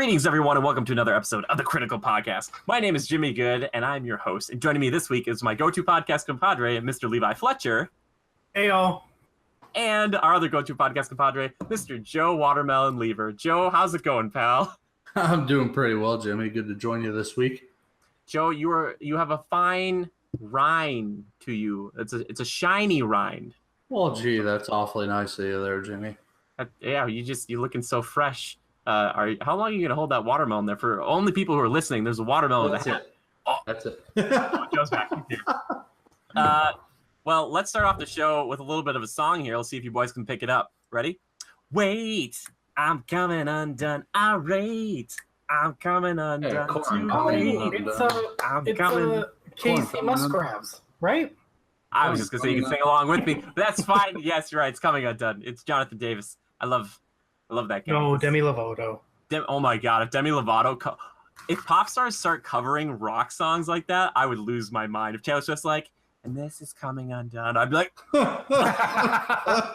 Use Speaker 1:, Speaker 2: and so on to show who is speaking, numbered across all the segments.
Speaker 1: Greetings, everyone, and welcome to another episode of the Critical Podcast. My name is Jimmy Good, and I'm your host. And joining me this week is my go-to podcast compadre, Mr. Levi Fletcher.
Speaker 2: Heyo.
Speaker 1: And our other go-to podcast compadre, Mr. Joe Watermelon Lever. Joe, how's it going, pal?
Speaker 3: I'm doing pretty well, Jimmy. Good to join you this week.
Speaker 1: Joe, you have a fine rind to you. It's a shiny rind.
Speaker 3: Well, gee, that's awfully nice of you there, Jimmy.
Speaker 1: Yeah, you're looking so fresh. How long are you gonna hold that watermelon there? For only people who are listening, there's a watermelon.
Speaker 3: That's it.
Speaker 1: Oh,
Speaker 3: that's it.
Speaker 1: Joe's back here. Well, let's start off the show with a little bit of a song here. Let's see if you boys can pick it up. Ready? Wait, I'm coming undone. Irate. I'm coming undone.
Speaker 2: It's Casey Musgraves, right?
Speaker 1: I was just gonna say you can sing along with me. But that's fine. Yes, you're right. It's coming undone. It's Jonathan Davis. I love that guy.
Speaker 2: No, Demi Lovato.
Speaker 1: Oh my God! If Demi Lovato, if pop stars start covering rock songs like that, I would lose my mind. If Taylor Swift's like, "And this is coming undone," I'd be like, I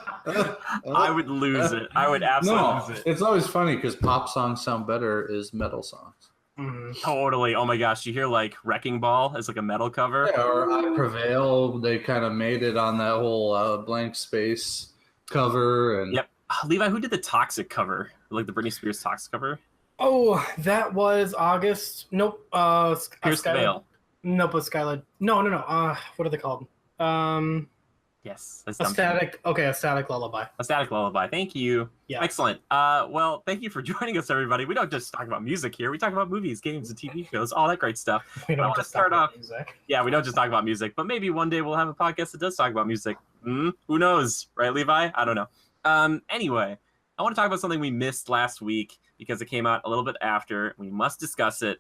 Speaker 1: would lose it. I would absolutely lose it.
Speaker 3: It's always funny because pop songs sound better as metal songs.
Speaker 1: Mm-hmm. Totally. Oh my gosh! You hear like "Wrecking Ball" as like a metal cover?
Speaker 3: Yeah, or "I Prevail." They kind of made it on that whole Blank Space cover, and
Speaker 1: yep. Levi, who did the Toxic cover? Like the Britney Spears Toxic cover?
Speaker 2: Oh, that was August. Nope.
Speaker 1: Pierce the Veil.
Speaker 2: Nope, it's Skylight. No. What are they called?
Speaker 1: Yes.
Speaker 2: A Static Lullaby.
Speaker 1: A Static Lullaby. Thank you.
Speaker 2: Yeah.
Speaker 1: Excellent. Well, thank you for joining us, everybody. We don't just talk about music here. We talk about movies, games, and TV shows, all that great stuff.
Speaker 2: We don't just talk about music.
Speaker 1: Yeah, we don't just talk about music, but maybe one day we'll have a podcast that does talk about music. Who knows? Right, Levi? I don't know. Anyway, I want to talk about something we missed last week because it came out a little bit after. We must discuss it.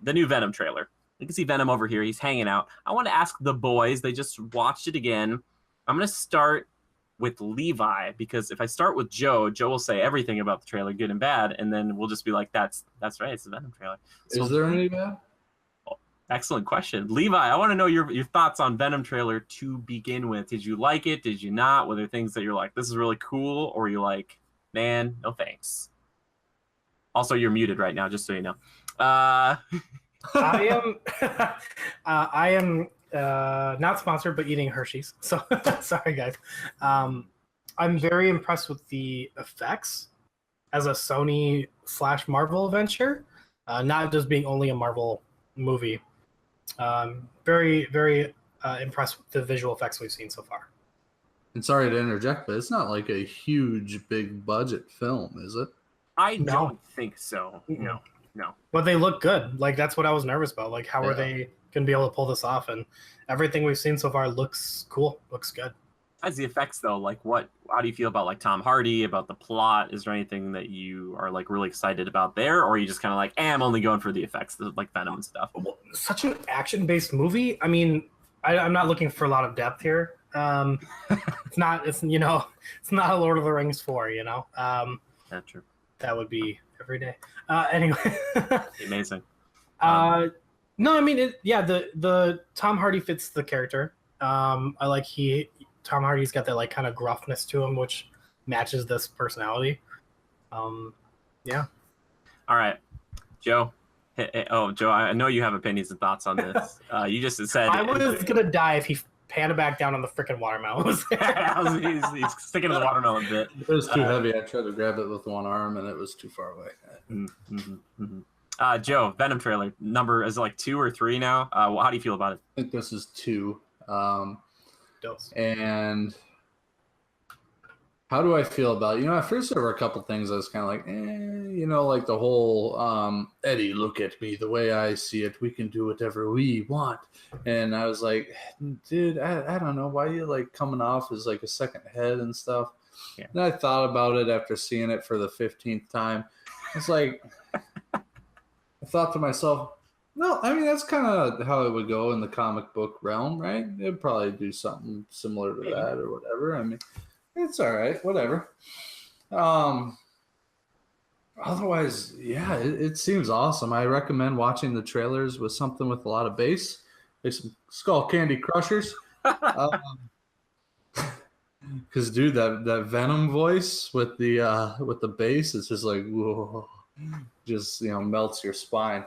Speaker 1: The new Venom trailer. You can see Venom over here. He's hanging out. I want to ask the boys. They just watched it again. I'm going to start with Levi because if I start with Joe will say everything about the trailer, good and bad, and then we'll just be like, that's right. It's the Venom trailer. So,
Speaker 3: is there any bad?
Speaker 1: Excellent question. Levi, I want to know your thoughts on Venom trailer to begin with. Did you like it? Did you not? Were there things that you're like, this is really cool? Or you're like, man, no thanks. Also, you're muted right now, just so you know.
Speaker 2: I am not sponsored, but eating Hershey's. So sorry, guys. I'm very impressed with the effects as a Sony/Marvel venture, not just being only a Marvel movie. Very, very impressed with the visual effects we've seen so far.
Speaker 3: And sorry to interject, but it's not like a huge, big budget film, is it?
Speaker 1: I don't think so. No.
Speaker 2: But they look good. Like, that's what I was nervous about. Like, how are they going to be able to pull this off? And everything we've seen so far looks cool. Looks good.
Speaker 1: Besides the effects, though, like, how do you feel about, like, Tom Hardy, about the plot? Is there anything that you are, like, really excited about there? Or are you just kind of like, I'm only going for the effects, like Venom and stuff?
Speaker 2: Well, such an action-based movie. I mean, I'm not looking for a lot of depth here. It's not a Lord of the Rings 4, you know?
Speaker 1: That's true.
Speaker 2: That would be every day. Anyway.
Speaker 1: Amazing.
Speaker 2: No, I mean, the Tom Hardy fits the character. I like Tom Hardy's got that like kind of gruffness to him, which matches this personality. Yeah. All
Speaker 1: right, Joe. Joe, I know you have opinions and thoughts on this. You just said
Speaker 2: I was gonna die if he panned back down on the freaking watermelon.
Speaker 1: He's sticking to the watermelon bit.
Speaker 3: It was too heavy. I tried to grab it with one arm, and it was too far away.
Speaker 1: Joe, Venom trailer number is it like 2 or 3 now? How do you feel about it?
Speaker 3: I think this is 2. And how do I feel about it? At first there were a couple things I was kind of like, like the whole Eddie, look at me the way I see it. We can do whatever we want. And I was like, dude, I don't know. Why are you like coming off as like a second head and stuff? Yeah. And I thought about it after seeing it for the 15th time. It's like, I thought to myself, no, I mean, that's kind of how it would go in the comic book realm, right? It'd probably do something similar to that or whatever. I mean, it's all right, whatever. Otherwise, yeah, it seems awesome. I recommend watching the trailers with something with a lot of bass. There's some Skull Candy Crushers. Because, dude, that Venom voice with the bass is just like, whoa. just melts your spine.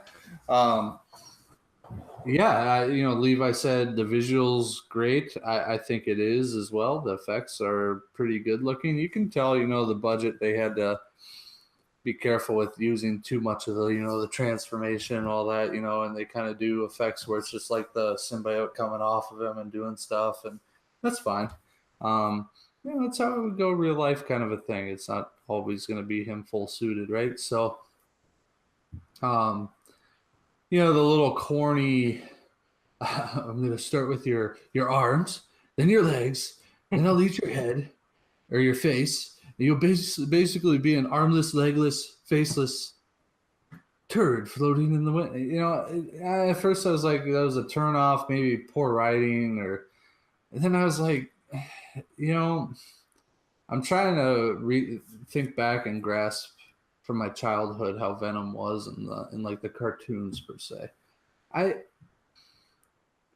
Speaker 3: Levi said the visuals great. I think it is as well. The effects are pretty good looking. You can tell, the budget, they had to be careful with using too much of the transformation and all that, and they kind of do effects where it's just like the symbiote coming off of him and doing stuff, and that's fine. That's how it would go real life kind of a thing. It's not always going to be him full suited, right? So, the little corny, I'm going to start with your arms, then your legs, then I'll eat your head or your face. You'll basically be an armless, legless, faceless turd floating in the wind. At first I was like, that was a turn off, maybe poor writing, and then I was like, I'm trying to think back and grasp from my childhood how Venom was in like the cartoons per se.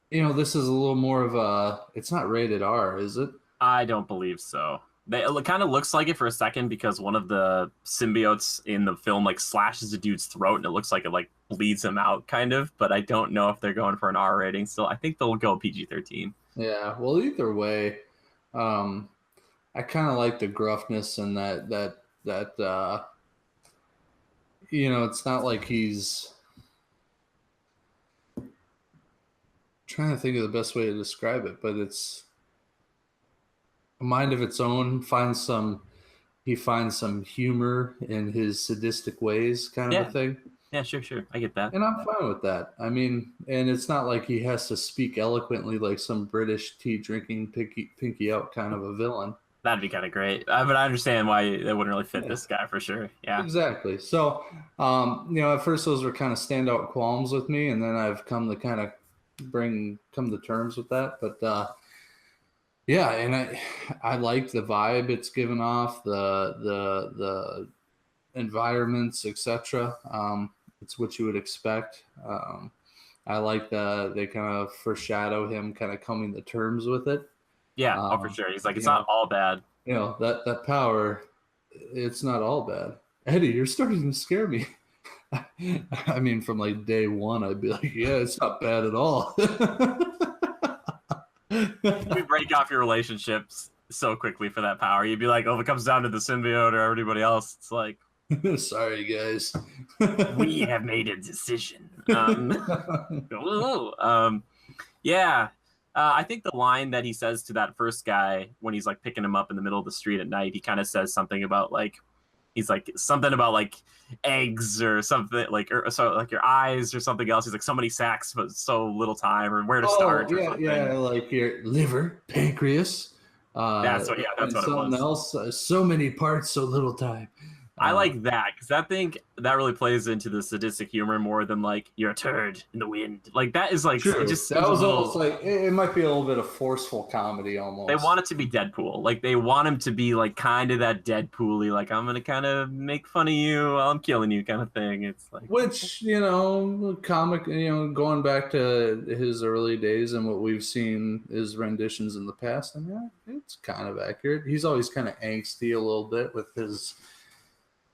Speaker 3: This is a little more of it's not rated R, is it?
Speaker 1: I don't believe so. It kind of looks like it for a second because one of the symbiotes in the film like slashes a dude's throat and it looks like it like bleeds him out kind of, but I don't know if they're going for an R rating still. I think they'll go PG-13. Yeah,
Speaker 3: well, either way, I kind of like the gruffness and that it's not like he's trying to think of the best way to describe it, but it's a mind of its own. He finds some humor in his sadistic ways, kind of a thing.
Speaker 1: Yeah, sure. I get that.
Speaker 3: And I'm fine with that. I mean, and it's not like he has to speak eloquently like some British tea drinking pinky out kind of a villain.
Speaker 1: That'd be kind of great. But I understand why it wouldn't really fit this guy for sure. Yeah,
Speaker 3: exactly. So, at first those were kind of standout qualms with me, and then I've come to kind of come to terms with that. But and I like the vibe it's given off, the environments, etc. It's what you would expect. I like they kind of foreshadow him kind of coming to terms with it.
Speaker 1: Yeah, for sure. He's like, it's not all bad.
Speaker 3: That power, it's not all bad. Eddie, you're starting to scare me. I mean, from like day one, I'd be like, yeah, it's not bad at all.
Speaker 1: You break off your relationships so quickly for that power. You'd be like, if it comes down to the symbiote or everybody else, it's like,
Speaker 3: sorry, guys.
Speaker 1: We have made a decision. I think the line that he says to that first guy when he's like picking him up in the middle of the street at night, he kind of says something about like, he's like something about like eggs or something like, or so like your eyes or something else. He's like so many sacks but so little time, or where to start.
Speaker 3: Yeah, like your liver, pancreas.
Speaker 1: That's what it was.
Speaker 3: Something else. So many parts, so little time.
Speaker 1: I like that because I think that really plays into the sadistic humor more than like you're a turd in the wind. Like that is like
Speaker 3: true.
Speaker 1: It just
Speaker 3: that was almost like it might be a little bit of forceful comedy almost.
Speaker 1: They want it to be Deadpool. Like they want him to be like kind of that Deadpool-y, like I'm gonna kind of make fun of you while I'm killing you kind of thing. It's like
Speaker 3: which comic going back to his early days and what we've seen his renditions in the past. I mean, it's kind of accurate. He's always kind of angsty a little bit with his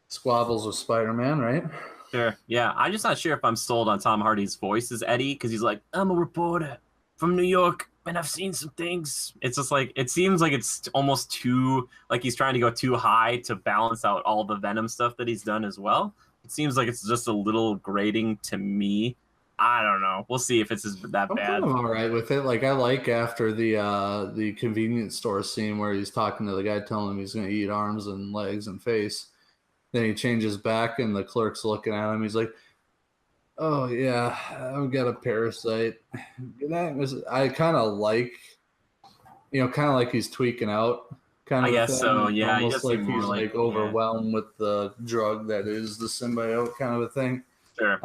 Speaker 3: squabbles with Spider-Man, right?
Speaker 1: Sure. Yeah. I'm just not sure if I'm sold on Tom Hardy's voice as Eddie because he's like, I'm a reporter from New York and I've seen some things. It's just like, it seems like it's almost too, like he's trying to go too high to balance out all the Venom stuff that he's done as well. It seems like it's just a little grating to me. I don't know. We'll see if it's that bad.
Speaker 3: I'm all right with it. Like I like after the convenience store scene where he's talking to the guy telling him he's going to eat arms and legs and face. Then he changes back and the clerk's looking at him. He's like, oh, yeah, I've got a parasite. I kind of like, he's tweaking out.
Speaker 1: I guess so, yeah.
Speaker 3: Almost like he's like overwhelmed with the drug that is the symbiote kind of a thing.
Speaker 1: Sure.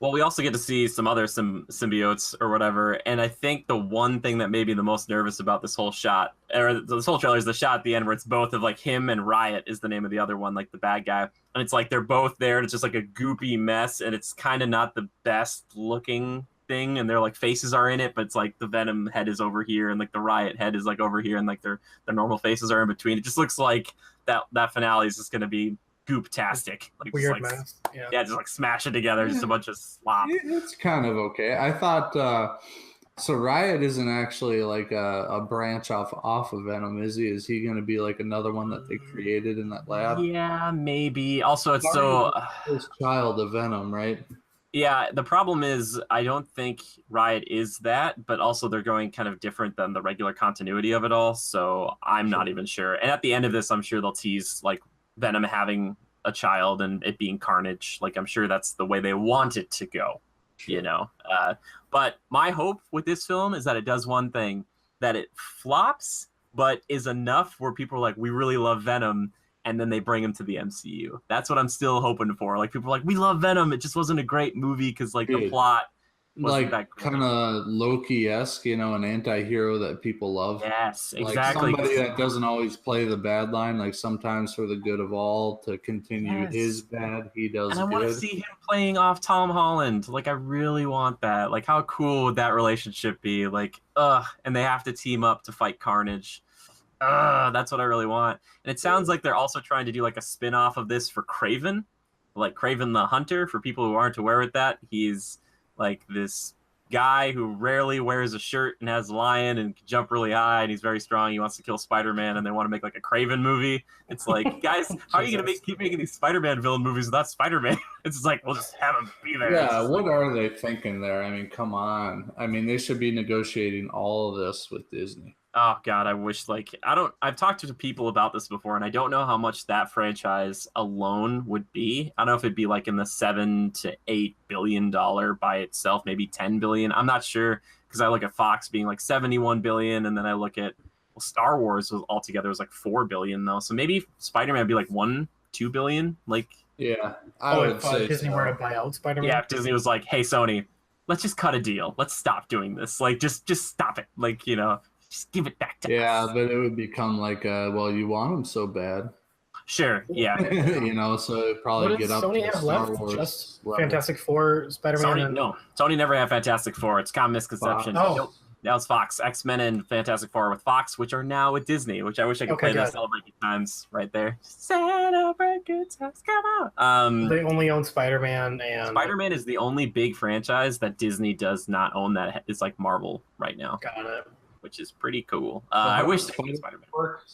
Speaker 1: Well, we also get to see some other symbiotes or whatever, and I think the one thing that made me the most nervous about this whole shot, or this whole trailer, is the shot at the end where it's both of like him and Riot is the name of the other one, like the bad guy, and it's like they're both there, and it's just like a goopy mess, and it's kind of not the best looking thing, and their like faces are in it, but it's like the Venom head is over here, and like the Riot head is like over here, and like their normal faces are in between. It just looks like that finale is just going to be goop-tastic. Like,
Speaker 2: Weird
Speaker 1: just, like,
Speaker 2: mess. Yeah.
Speaker 1: yeah, just like smash it together, just a bunch of slop.
Speaker 3: It's kind of okay. I thought so. Riot isn't actually like a branch off of Venom, is he? Is he going to be like another one that they created in that lab?
Speaker 1: Yeah, maybe. Also, it's
Speaker 3: Sorry,
Speaker 1: so
Speaker 3: first child of Venom, right?
Speaker 1: yeah. The problem is, I don't think Riot is that, but also they're going kind of different than the regular continuity of it all. So I'm not even sure. And at the end of this, I'm sure they'll tease like Venom having a child and it being Carnage. Like, I'm sure that's the way they want it to go. You know, but my hope with this film is that it does one thing, that it flops but is enough where people are like, we really love Venom, and then they bring him to the MCU. That's what I'm still hoping for. Like, people are like, we love Venom, it just wasn't a great movie because like the plot wasn't that
Speaker 3: Like kind of Loki-esque, you know, an anti-hero that people love.
Speaker 1: Yes,
Speaker 3: Like
Speaker 1: exactly.
Speaker 3: somebody that doesn't always play the bad line, like sometimes for the good of all, to continue his bad, he does
Speaker 1: and I want to
Speaker 3: good.
Speaker 1: see him playing off Tom Holland. Like, I really want that. Like, how cool would that relationship be? Like, and they have to team up to fight Carnage. That's what I really want. And it sounds like they're also trying to do like a spin-off of this for Kraven, like Kraven the Hunter. For people who aren't aware with that, he's like this guy who rarely wears a shirt and has a lion and can jump really high, and he's very strong. He wants to kill Spider-Man, and they want to make like a Kraven movie. It's like, guys, how are you gonna keep making these Spider-Man villain movies without Spider-Man? It's just like, we'll just have him be there.
Speaker 3: Yeah, what are they thinking there? I mean, come on. I mean, they should be negotiating all of this with Disney.
Speaker 1: Oh God, I wish I've talked to people about this before, and I don't know how much that franchise alone would be. I don't know if it'd be like in the $7 to $8 billion by itself, maybe 10 billion. I'm not sure, because I look at Fox being like 71 billion, and then I look at Star Wars was altogether was like 4 billion though. So maybe Spider-Man would be like 1-2 billion. Like,
Speaker 3: yeah, I would say
Speaker 2: Disney were to buy out Spider-Man.
Speaker 1: Yeah, if Disney was like, hey Sony, let's just cut a deal. Let's stop doing this. Like, just stop it. Like, you know. Just give it back to us.
Speaker 3: Yeah, but it would become like, well, you want them so bad.
Speaker 1: Sure, yeah.
Speaker 3: You know, so it'd probably get up
Speaker 2: Sony
Speaker 3: to
Speaker 2: have
Speaker 3: Star
Speaker 2: left?
Speaker 3: Wars
Speaker 2: Just
Speaker 3: level.
Speaker 2: Fantastic Four, Spider-Man.
Speaker 1: No, Sony never had Fantastic Four. It's common misconception.
Speaker 2: Oh.
Speaker 1: That was Fox. X-Men and Fantastic Four with Fox, which are now with Disney, which I wish I could play the Celebrate Good Times right there. Celebrate Good Times, come on.
Speaker 2: They only own Spider-Man, and
Speaker 1: Spider-Man is the only big franchise that Disney does not own that is like Marvel right now.
Speaker 2: Got it.
Speaker 1: Which is pretty cool. I wish
Speaker 3: Spider-Man.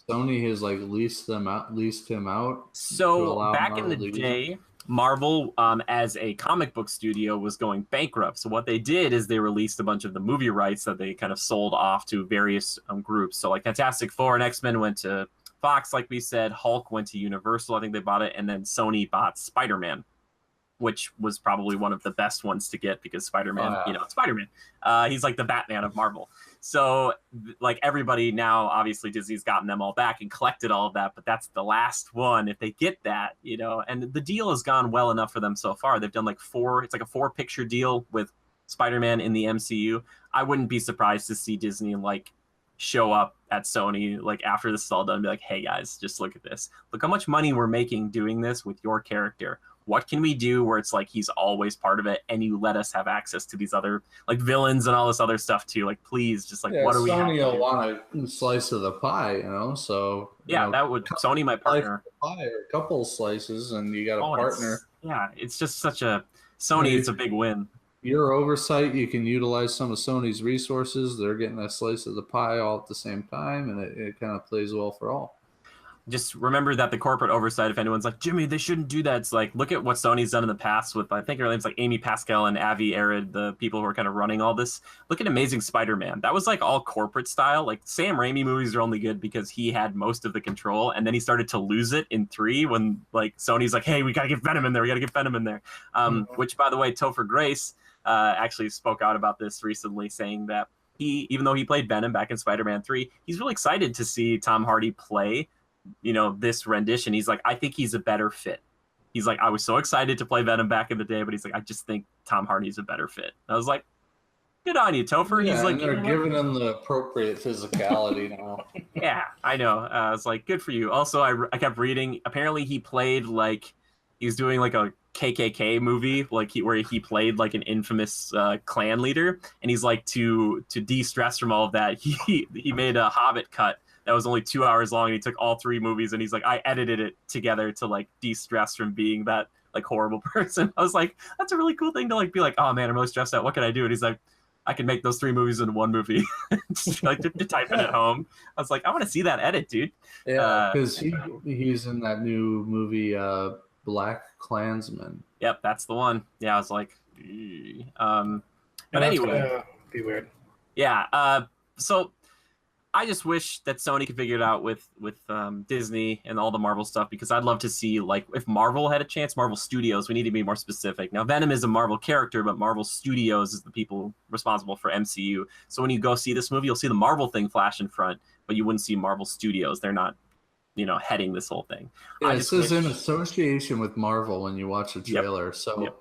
Speaker 3: Sony has like leased him out.
Speaker 1: So back in the day, Marvel, as a comic book studio, was going bankrupt. So what they did is they released a bunch of the movie rights that they kind of sold off to various groups. So like Fantastic Four and X-Men went to Fox, like we said. Hulk went to Universal. I think they bought it, and then Sony bought Spider-Man, which was probably one of the best ones to get because Spider-Man, Spider-Man, he's like the Batman of Marvel. So like everybody now, obviously Disney's gotten them all back and collected all of that, but that's the last one. If they get that, you know, and the deal has gone well enough for them so far. They've done like it's like a 4-picture deal with Spider-Man in the MCU. I wouldn't be surprised to see Disney like show up at Sony like after this is all done and be like, hey guys, just look at this. Look how much money we're making doing this with your character. What can we do where it's like he's always part of it, and you let us have access to these other like villains and all this other stuff too? Like, please, just like, what are we?
Speaker 3: Sony will want a slice of the pie, you know. So
Speaker 1: that would Sony my partner.
Speaker 3: Pie or a couple slices, and you got a partner.
Speaker 1: It's just such a Sony. It's a big win.
Speaker 3: Your oversight, you can utilize some of Sony's resources. They're getting a slice of the pie all at the same time, and it kind of plays well for all.
Speaker 1: Just remember that the corporate oversight, if anyone's like, Jimmy, they shouldn't do that. It's like, look at what Sony's done in the past with, I think her name's like Amy Pascal and Avi Arad, the people who are kind of running all this. Look at Amazing Spider-Man. That was like all corporate style. Like Sam Raimi movies are only good because he had most of the control. And then he started to lose it in 3 when like Sony's like, hey, we got to get Venom in there. We got to get Venom in there. Which, by the way, Topher Grace actually spoke out about this recently, saying that even though he played Venom back in Spider-Man 3, he's really excited to see Tom Hardy play this rendition. He's like, I think he's a better fit. He's like, I was so excited to play Venom back in the day, but he's like, I just think Tom Hardy's a better fit. And I was like, good on you, Topher.
Speaker 3: Yeah,
Speaker 1: he's like,
Speaker 3: they're giving him the appropriate physicality now.
Speaker 1: Yeah, I know. I was like, good for you. Also, I kept reading. Apparently, he played like he was doing like a KKK movie, like where he played like an infamous clan leader, and he's like to de-stress from all of that. He made a Hobbit cut that was only 2 hours long, and he took all 3 movies, and he's like, I edited it together to like de-stress from being that like horrible person. I was like, that's a really cool thing to like be like, oh man, I'm really stressed out. What can I do? And he's like, I can make those 3 movies into 1 movie. Just, like to type it at home. I was like, I want to see that edit, dude.
Speaker 3: Yeah, because he's in that new movie, Black Klansman.
Speaker 1: Yep, that's the one. Yeah, I was like, but anyway,
Speaker 2: be weird.
Speaker 1: Yeah. So I just wish that Sony could figure it out with Disney and all the Marvel stuff, because I'd love to see, like, if Marvel had a chance, Marvel Studios, we need to be more specific. Now, Venom is a Marvel character, but Marvel Studios is the people responsible for MCU. So when you go see this movie, you'll see the Marvel thing flash in front, but you wouldn't see Marvel Studios. They're not, heading this whole thing.
Speaker 3: Yeah, it says in association with Marvel when you watch the trailer. Yep. So.
Speaker 1: Yep.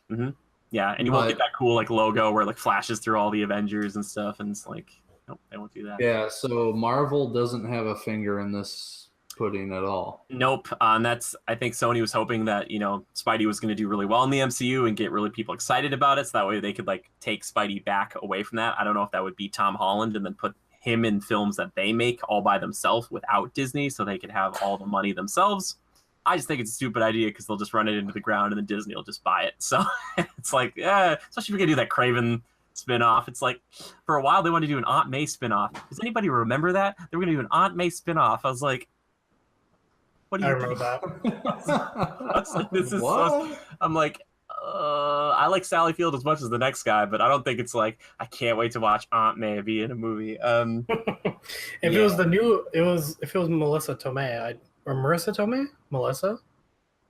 Speaker 1: Mm-hmm. Yeah, and you won't get that cool like logo where it like flashes through all the Avengers and stuff, and it's like, nope, they won't do that.
Speaker 3: Yeah, so Marvel doesn't have a finger in this pudding at all.
Speaker 1: Nope. And that's, I think Sony was hoping that, Spidey was going to do really well in the MCU and get really people excited about it, so that way they could like take Spidey back away from that. I don't know if that would be Tom Holland and then put him in films that they make all by themselves without Disney, so they could have all the money themselves. I just think it's a stupid idea because they'll just run it into the ground and then Disney will just buy it. So it's like, especially if you're going to do that Craven spinoff. It's like, for a while they wanted to do an Aunt May spinoff. Does anybody remember that? They were going to do an Aunt May spinoff. I was like, what do you
Speaker 2: remember that?
Speaker 1: I was like, this is so... I'm like, I like Sally Field as much as the next guy, but I don't think it's like, I can't wait to watch Aunt May be in a movie.
Speaker 2: If it was Melissa Tomei, or Marissa Tomei? Marissa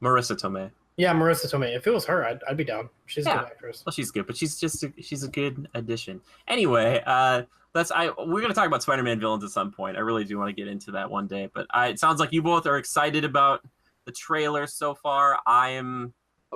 Speaker 1: Tomei.
Speaker 2: Yeah, Marissa Tomei. If it was her, I'd be down. She's a good actress.
Speaker 1: Well, she's good, but she's a good addition. Anyway, we're gonna talk about Spider-Man villains at some point. I really do want to get into that one day. But it sounds like you both are excited about the trailer so far.
Speaker 3: I'll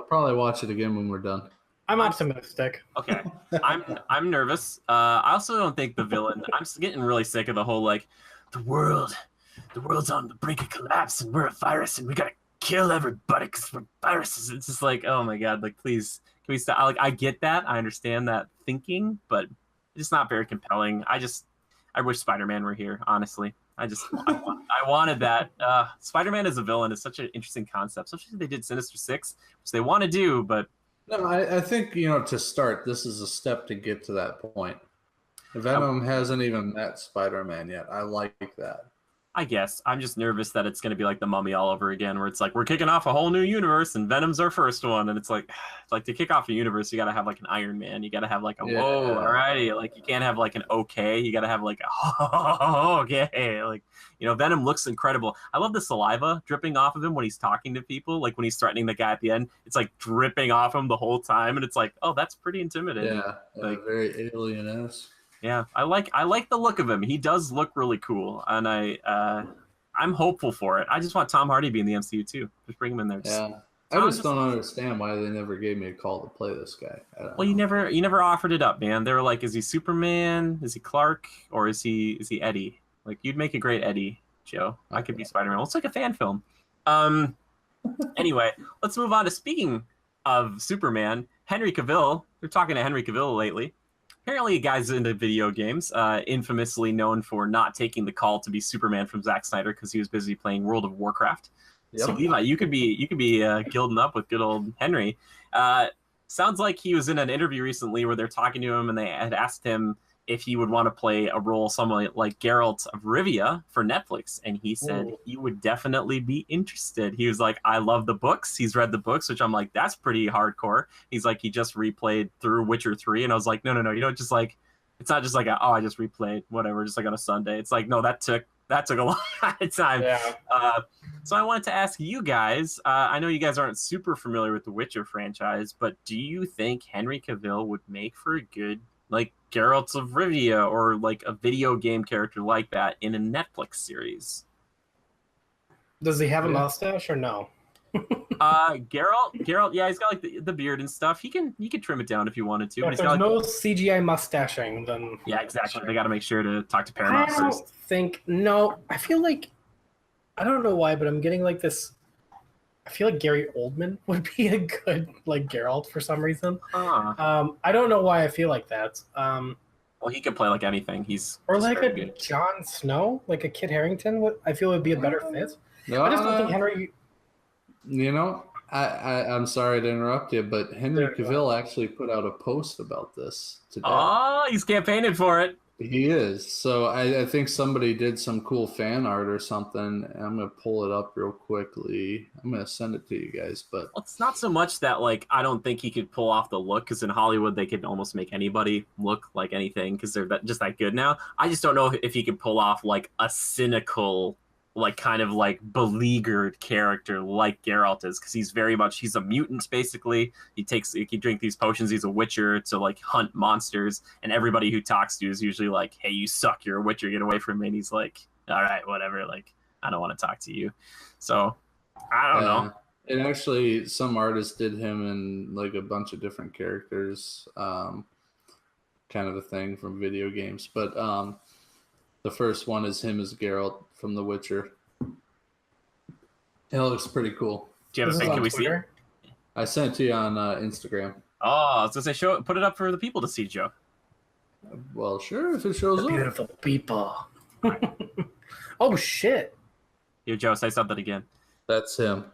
Speaker 3: probably watch it again when we're done.
Speaker 2: I'm optimistic.
Speaker 1: Okay, I'm nervous. I also don't think the villain. I'm getting really sick of the whole like the world's on the brink of collapse and we're a virus and we gotta kill everybody because we're viruses. It's just like, oh my god, like please, can we stop? Like, I get that, I understand that thinking, but it's not very compelling. I wish Spider-Man were here, honestly. I wanted that. Spider-Man as a villain is such an interesting concept, especially they did Sinister Six, which they want to do, but
Speaker 3: no, I think to start, this is a step to get to that point. Venom hasn't even met Spider-Man yet. I like that.
Speaker 1: I guess. I'm just nervous that it's going to be like the Mummy all over again, where it's like, we're kicking off a whole new universe and Venom's our first one. And it's like to kick off a universe, you got to have like an Iron Man. You got to have like a, whoa, alrighty. Like, you can't have like an okay. You got to have like a, okay. Like, Venom looks incredible. I love the saliva dripping off of him when he's talking to people. Like when he's threatening the guy at the end, it's like dripping off him the whole time. And it's like, oh, that's pretty intimidating.
Speaker 3: Yeah,
Speaker 1: like,
Speaker 3: very alien-esque.
Speaker 1: Yeah, I like the look of him. He does look really cool, and I'm hopeful for it. I just want Tom Hardy to be in the MCU too. Just bring him in there.
Speaker 3: I just don't understand why they never gave me a call to play this guy.
Speaker 1: Well, you never offered it up, man. They were like, is he Superman? Is he Clark? Or is he Eddie? Like, you'd make a great Eddie, Joe. I could be Spider-Man. Well, it's like a fan film. Anyway, let's move on to, speaking of Superman, Henry Cavill. We're talking to Henry Cavill lately. Apparently, a guy's into video games, infamously known for not taking the call to be Superman from Zack Snyder because he was busy playing World of Warcraft. Yep. So Levi, you could be gilding up with good old Henry. Sounds like he was in an interview recently where they're talking to him and they had asked him if he would want to play a role somewhat like Geralt of Rivia for Netflix, and he said he would definitely be interested. He was like, I love the books. He's read the books, which I'm like, that's pretty hardcore. He's like, he just replayed through Witcher 3, and I was like, no, you don't just like, it's not just like, I just replayed whatever, just like on a Sunday. It's like, no, that took a lot of time. Yeah. So I wanted to ask you guys, I know you guys aren't super familiar with the Witcher franchise, but do you think Henry Cavill would make for a good, like, Geralt of Rivia or like a video game character like that in a Netflix series?
Speaker 2: Does he have a mustache or no?
Speaker 1: Geralt, yeah, he's got like the beard and stuff. He can trim it down if you wanted to.
Speaker 2: But
Speaker 1: if
Speaker 2: there's
Speaker 1: got,
Speaker 2: no CGI mustaching, then
Speaker 1: yeah, exactly. They got to make sure to talk to Paramount first.
Speaker 2: I feel like, I don't know why, but I'm getting like this. I feel like Gary Oldman would be a good like Geralt for some reason. I don't know why I feel like that.
Speaker 1: Well, he could play like anything. He's
Speaker 2: Or
Speaker 1: just
Speaker 2: like
Speaker 1: very
Speaker 2: a
Speaker 1: good.
Speaker 2: Jon Snow, like a Kit Harington. I feel would be a better fit. I just don't think Henry.
Speaker 3: You know, I'm sorry to interrupt you, but Henry Cavill actually put out a post about this today.
Speaker 1: Oh, he's campaigning for it.
Speaker 3: He is. So I think somebody did some cool fan art or something. I'm going to pull it up real quickly. I'm going to send it to you guys. But
Speaker 1: Well, it's not so much that, like, I don't think he could pull off the look, because in Hollywood, they can almost make anybody look like anything because they're just that good now. I just don't know if he could pull off, like, a cynical, like, kind of, like, beleaguered character like Geralt is, because he's a mutant, basically. He drink these potions, he's a witcher to, like, hunt monsters, and everybody who talks to you is usually like, hey, you suck, you're a witcher, get away from me, and he's like, all right, whatever, like, I don't want to talk to you. So, I don't know.
Speaker 3: And actually, some artists did him in, like, a bunch of different characters, kind of a thing from video games, but, the first one is him as Geralt from The Witcher. It looks pretty cool.
Speaker 1: Do you have a thing? Can we see it?
Speaker 3: I sent it to you on Instagram.
Speaker 1: Oh, I was gonna say, put it up for the people to see, Joe.
Speaker 3: Well, sure, if it shows up.
Speaker 2: Beautiful people. Oh shit!
Speaker 1: Here, Joe, say something again.
Speaker 3: That's him.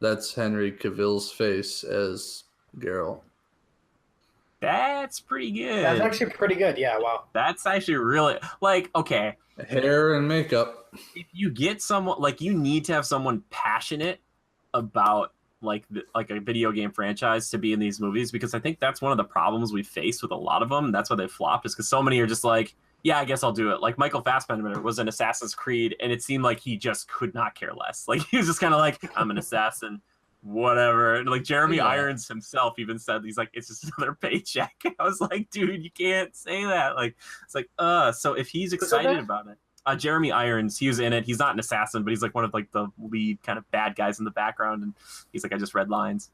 Speaker 3: That's Henry Cavill's face as Geralt.
Speaker 1: That's pretty good.
Speaker 2: That's actually pretty good. Yeah, wow.
Speaker 1: That's actually really, like, okay.
Speaker 3: Hair and makeup.
Speaker 1: If you get someone, like, you need to have someone passionate about, like, a video game franchise to be in these movies, because I think that's one of the problems we face with a lot of them. That's why they flop, is because so many are just like, yeah, I guess I'll do it. Like, Michael Fassbender was in Assassin's Creed, and it seemed like he just could not care less. Like, he was just kind of like, I'm an assassin. Whatever. And like Jeremy Irons himself even said, he's like, it's just another paycheck. I was like, dude, you can't say that. Like, it's like, so if he's excited about it, Jeremy Irons, he was in it. He's not an assassin, but he's like one of like the lead kind of bad guys in the background, and he's like, I just read lines.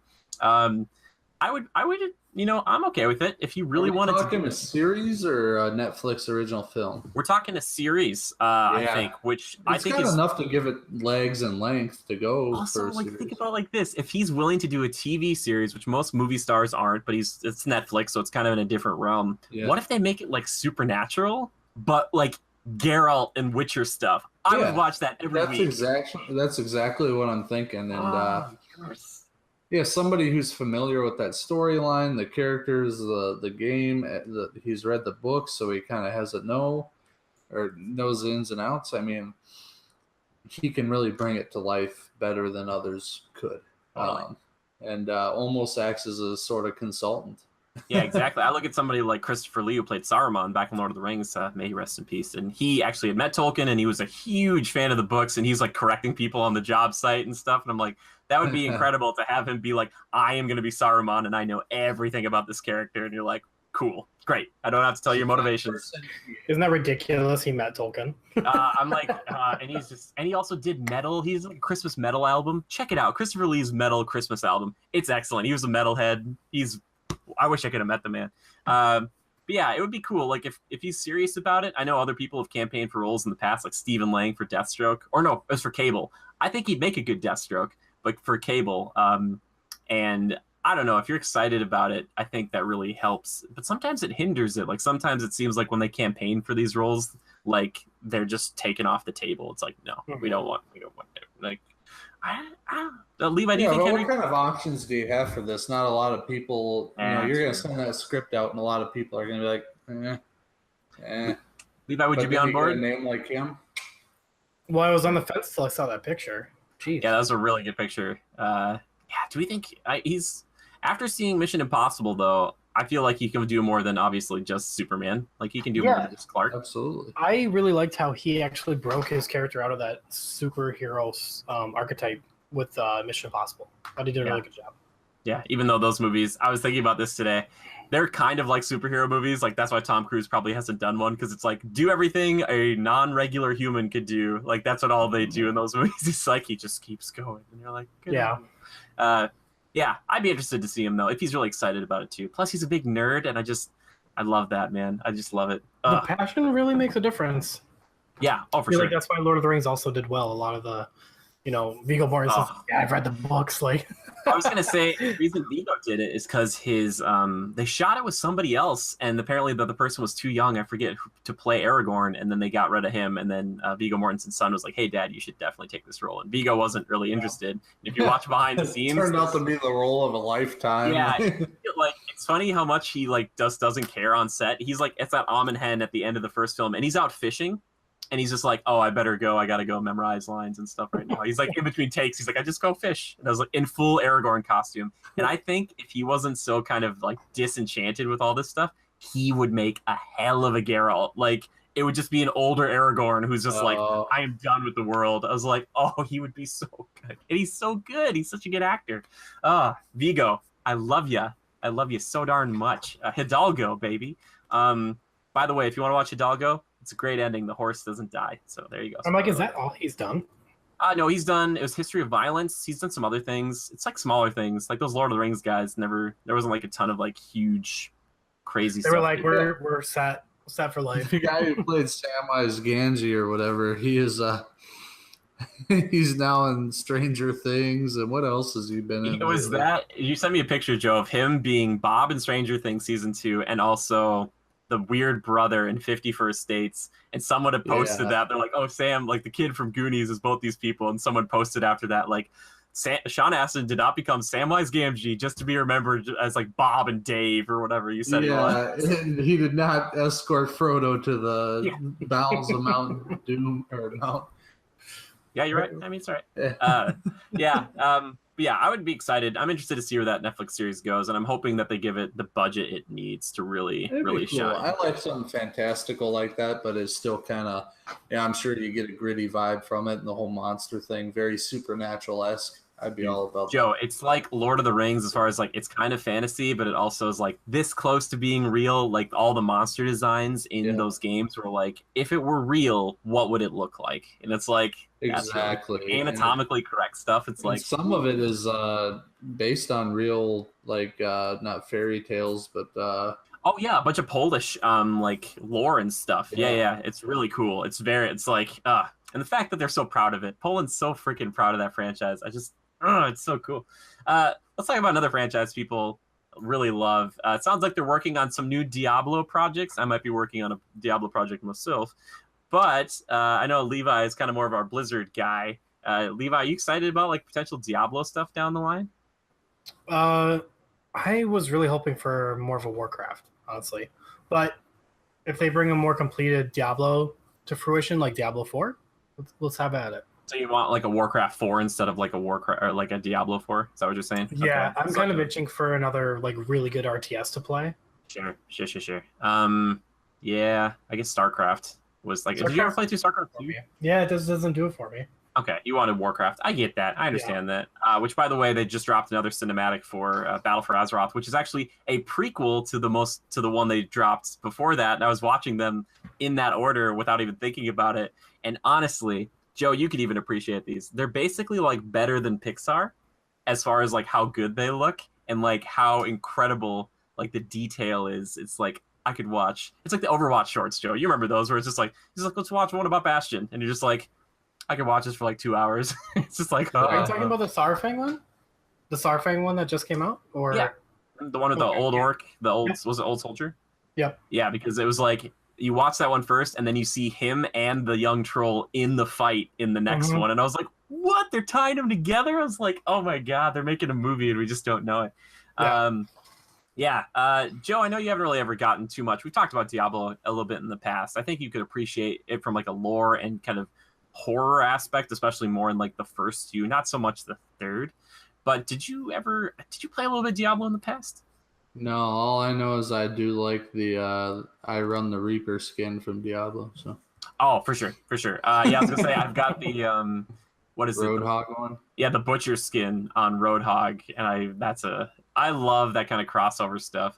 Speaker 1: I would, I'm okay with it if you really wanted to. Are we
Speaker 3: talking a series or a Netflix original film?
Speaker 1: We're talking a series, I think, which I think is
Speaker 3: enough to give it legs and length to go.
Speaker 1: Also, like, think about it like this: if he's willing to do a TV series, which most movie stars aren't, but it's Netflix, so it's kind of in a different realm. Yeah. What if they make it like Supernatural, but like Geralt and Witcher stuff? I would watch that every week.
Speaker 3: That's exactly what I'm thinking, and yeah, somebody who's familiar with that storyline, the characters, the game, he's read the book, so he kind of has knows the ins and outs. I mean, he can really bring it to life better than others could, and almost acts as a sort of consultant.
Speaker 1: Yeah, exactly. I look at somebody like Christopher Lee, who played Saruman back in Lord of the Rings, may he rest in peace, and he actually had met Tolkien, and he was a huge fan of the books, and he's like correcting people on the job site and stuff, and I'm like, that would be incredible to have him be like, I am going to be Saruman, and I know everything about this character, and you're like, cool, great. I don't have to tell you your motivations.
Speaker 2: Isn't that ridiculous? He met Tolkien.
Speaker 1: I'm like, and he also did metal. He's like a Christmas metal album. Check it out. Christopher Lee's metal Christmas album. It's excellent. He was a metalhead. I wish I could have met the man. But yeah, it would be cool. Like if he's serious about it. I know other people have campaigned for roles in the past, like Stephen Lang for Deathstroke. Or no, it was for Cable. I think he'd make a good Deathstroke, but for Cable. And I don't know, if you're excited about it, I think that really helps. But sometimes it hinders it. Like sometimes it seems like when they campaign for these roles, like they're just taken off the table. It's like, no, we don't want it. Like, Levi, do you think
Speaker 3: what kind of options do you have for this? Not a lot of people, you're going to send that script out, and a lot of people are going to be like,
Speaker 1: Levi, would you be on board?
Speaker 3: A name like him?
Speaker 2: Well, I was on the fence till I saw that picture. Jeez.
Speaker 1: Yeah, that was a really good picture. Do we think he's after seeing Mission Impossible though? I feel like he can do more than obviously just Superman. Like he can do more than just Clark.
Speaker 3: Absolutely.
Speaker 2: I really liked how he actually broke his character out of that superhero archetype with Mission Impossible. But he did a really good job.
Speaker 1: Yeah, even though those movies, I was thinking about this today, they're kind of like superhero movies. Like that's why Tom Cruise probably hasn't done one, because it's like do everything a non-regular human could do. Like that's what all they do in those movies. It's like he just keeps going, and you're like, yeah, I'd be interested to see him though if he's really excited about it too. Plus, he's a big nerd, and I love that, man. I just love it.
Speaker 2: The passion really makes a difference.
Speaker 1: Yeah, for sure.
Speaker 2: Like that's why Lord of the Rings also did well. A lot of the, Viggo Mortensen. Yeah, I've read the books. Like,
Speaker 1: I was gonna say the reason Vigo did it is because his they shot it with somebody else, and apparently the other person was too young. I forget to play Aragorn, and then they got rid of him. And then Viggo Mortensen's son was like, "Hey, Dad, you should definitely take this role." And Viggo wasn't really interested. And if you watch behind the scenes,
Speaker 3: it turned out to be the role of a lifetime.
Speaker 1: Yeah, like it's funny how much he like just doesn't care on set. He's like, it's that Amon Hen at the end of the first film, and he's out fishing. And he's just like, oh, I better go. I got to go memorize lines and stuff right now. He's like in between takes. He's like, I just go fish. And I was like in full Aragorn costume. And I think if he wasn't so kind of like disenchanted with all this stuff, he would make a hell of a Geralt. Like it would just be an older Aragorn who's just like, I am done with the world. I was like, oh, he would be so good. And he's so good. He's such a good actor. Viggo, I love you. I love you so darn much. Hidalgo, baby. By the way, if you want to watch Hidalgo, it's a great ending. The horse doesn't die. So there you go.
Speaker 2: I'm like, is that all he's done?
Speaker 1: No, he's done. It was History of Violence. He's done some other things. It's like smaller things, like those Lord of the Rings guys. There wasn't like a ton of like huge, crazy.
Speaker 2: They
Speaker 1: stuff
Speaker 2: were like, we're set for life.
Speaker 3: The guy who played Samwise Gamgee or whatever, he is he's now in Stranger Things. And what else has he been in?
Speaker 1: It was that you sent me a picture, Joe, of him being Bob in Stranger Things season 2, and also the weird brother in 50 First Dates. And someone had posted that. They're like, oh, Sam, like the kid from Goonies is both these people. And someone posted after that, like, Sean Astin did not become Samwise Gamgee just to be remembered as like Bob and Dave or whatever you said.
Speaker 3: Yeah, and he did not escort Frodo to the bowels of Mount Doom or Mount.
Speaker 1: Yeah, you're right. I mean, it's all right. Yeah, I would be excited. I'm interested to see where that Netflix series goes, and I'm hoping that they give it the budget it needs to really
Speaker 3: cool.
Speaker 1: shine.
Speaker 3: I like something fantastical like that, but it's still kind of, I'm sure you get a gritty vibe from it, and the whole monster thing, very supernatural-esque. I'd be all about
Speaker 1: Joe, it's like Lord of the Rings as far as like it's kind of fantasy, but it also is like this close to being real. Like all the monster designs in those games were like, if it were real, what would it look like? And it's like
Speaker 3: exactly
Speaker 1: anatomically correct stuff. It's like
Speaker 3: some of it is based on real, like not fairy tales, but a
Speaker 1: bunch of Polish like lore and stuff. Yeah, it's really cool. It's like and the fact that they're so proud of it. Poland's so freaking proud of that franchise. It's so cool. Let's talk about another franchise people really love. It sounds like they're working on some new Diablo projects. I might be working on a Diablo project myself, but I know Levi is kind of more of our Blizzard guy. Levi, are you excited about like potential Diablo stuff down the line?
Speaker 2: I was really hoping for more of a Warcraft, honestly. But if they bring a more completed Diablo to fruition, like Diablo 4, let's have at it.
Speaker 1: So you want like a Warcraft 4 instead of like a Warcraft or like a Diablo 4? Is that what you're saying?
Speaker 2: Yeah, okay. I'm kind of itching for another like really good RTS to play.
Speaker 1: Sure. Yeah, I guess StarCraft was like. Did you ever play through StarCraft 2?
Speaker 2: Yeah, it doesn't do it for me.
Speaker 1: Okay, you wanted Warcraft. I get that. I understand that. Which, by the way, they just dropped another cinematic for Battle for Azeroth, which is actually a prequel to the one they dropped before that. And I was watching them in that order without even thinking about it. And honestly, Joe, you could even appreciate these. They're basically like better than Pixar as far as like how good they look and like how incredible like the detail is. It's like I could watch. It's like the Overwatch shorts, Joe. You remember those where it's just like, he's like, let's watch one about Bastion. And you're just like, I could watch this for like 2 hours. It's just like,
Speaker 2: Are you talking about the Saurfang one? The Saurfang one that just came out? Or
Speaker 1: yeah, the one with the old orc, the old was it Old Soldier?
Speaker 2: Yep.
Speaker 1: Yeah, because it was like you watch that one first, and then you see him and the young troll in the fight in the next one, and I was like, what? They're tying them together? I was like, oh my god, they're making a movie, and we just don't know it. Joe, I know you haven't really ever gotten too much. We've talked about Diablo a little bit in the past. I think you could appreciate it from like a lore and kind of horror aspect, especially more in like the first two, not so much the third. But did you play a little bit of Diablo in the past?
Speaker 3: No, all I know is I do like the I run the Reaper skin from Diablo. So.
Speaker 1: Oh, for sure. I was gonna say I've got the what is
Speaker 3: Roadhog one?
Speaker 1: Yeah, the butcher skin on Roadhog, and I love that kind of crossover stuff.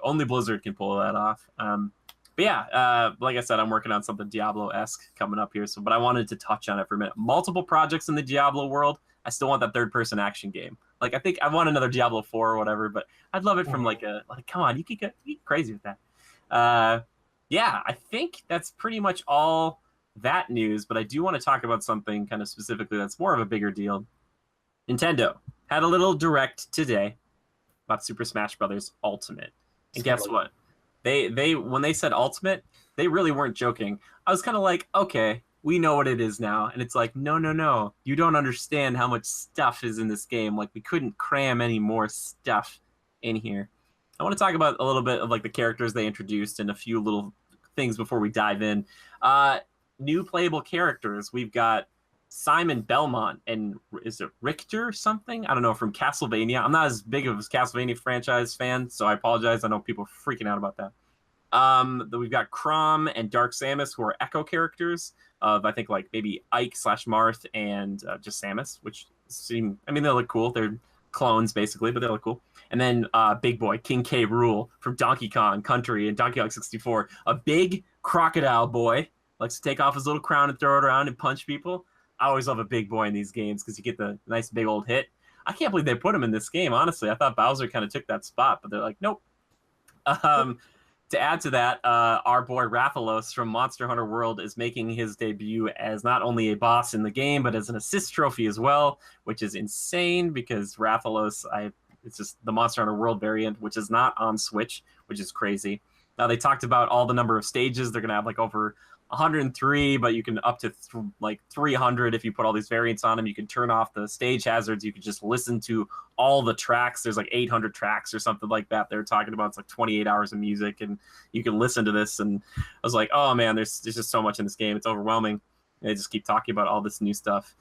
Speaker 1: Only Blizzard can pull that off. But yeah, like I said, I'm working on something Diablo-esque coming up here. But I wanted to touch on it for a minute. Multiple projects in the Diablo world. I still want that third-person action game. Like I think I want another Diablo 4 or whatever, but I'd love it from come on, you can get crazy with that. I think that's pretty much all that news. But I do want to talk about something kind of specifically that's more of a bigger deal. Nintendo had a little direct today about Super Smash Brothers Ultimate. And guess what? They when they said Ultimate, they really weren't joking. I was kind of like, okay, we know what it is now. And it's like, no. You don't understand how much stuff is in this game. Like, we couldn't cram any more stuff in here. I want to talk about a little bit of like the characters they introduced and a few little things before we dive in. New playable characters. We've got Simon Belmont and is it Richter something? I don't know, from Castlevania. I'm not as big of a Castlevania franchise fan, so I apologize. I know people are freaking out about that. We've got Crom and Dark Samus, who are echo characters of, I think, like maybe Ike / Marth and just Samus, which seem, I mean, they look cool. They're clones basically, but they look cool. And then Big Boy, King K. Rool from Donkey Kong Country and Donkey Kong 64, a big crocodile boy, likes to take off his little crown and throw it around and punch people. I always love a big boy in these games because you get the nice big old hit. I can't believe they put him in this game, honestly. I thought Bowser kind of took that spot, but they're like, nope. To add to that, our boy Rathalos from Monster Hunter World is making his debut as not only a boss in the game, but as an assist trophy as well, which is insane because Rathalos, it's just the Monster Hunter World variant, which is not on Switch, which is crazy. Now, they talked about all the number of stages. They're going to have like over 103, but you can up to like 300 if you put all these variants on them. You can turn off the stage hazards. You can just listen to all the tracks. There's like 800 tracks or something like that. They're talking about it's like 28 hours of music, and you can listen to this. And I was like, oh man, there's just so much in this game. It's overwhelming. And they just keep talking about all this new stuff.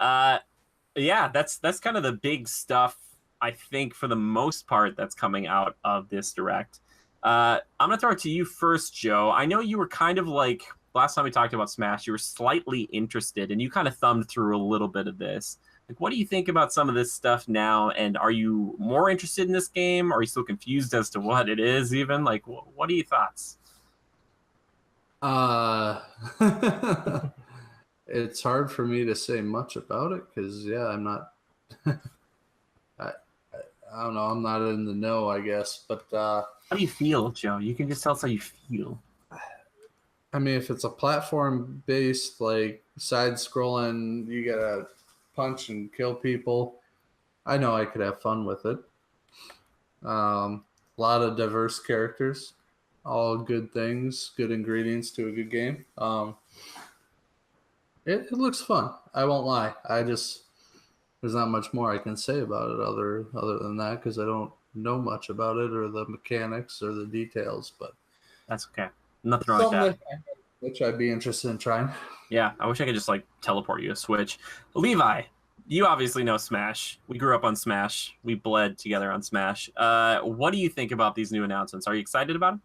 Speaker 1: Yeah, that's kind of the big stuff, I think, for the most part, that's coming out of this direct. I'm gonna throw it to you first, Joe. I know you were kind of like, last time we talked about Smash, you were slightly interested, and you kind of thumbed through a little bit of this. Like, what do you think about some of this stuff now? And are you more interested in this game? Or are you still confused as to what it is even? Like, what are your thoughts?
Speaker 3: It's hard for me to say much about it because, yeah, I'm not... I don't know. I'm not in the know, I guess. But
Speaker 1: how do you feel, Joe? You can just tell us how you feel.
Speaker 3: I mean, if it's a platform-based, like, side-scrolling, you gotta punch and kill people, I know I could have fun with it. A lot of diverse characters, all good things, good ingredients to a good game. It looks fun. I won't lie. There's not much more I can say about it other than that because I don't know much about it or the mechanics or the details. But
Speaker 1: that's okay. Nothing wrong with that.
Speaker 3: Which I'd be interested in trying.
Speaker 1: Yeah, I wish I could just like teleport you a Switch. Levi, you obviously know Smash. We grew up on Smash. We bled together on Smash. What do you think about these new announcements? Are you excited about them?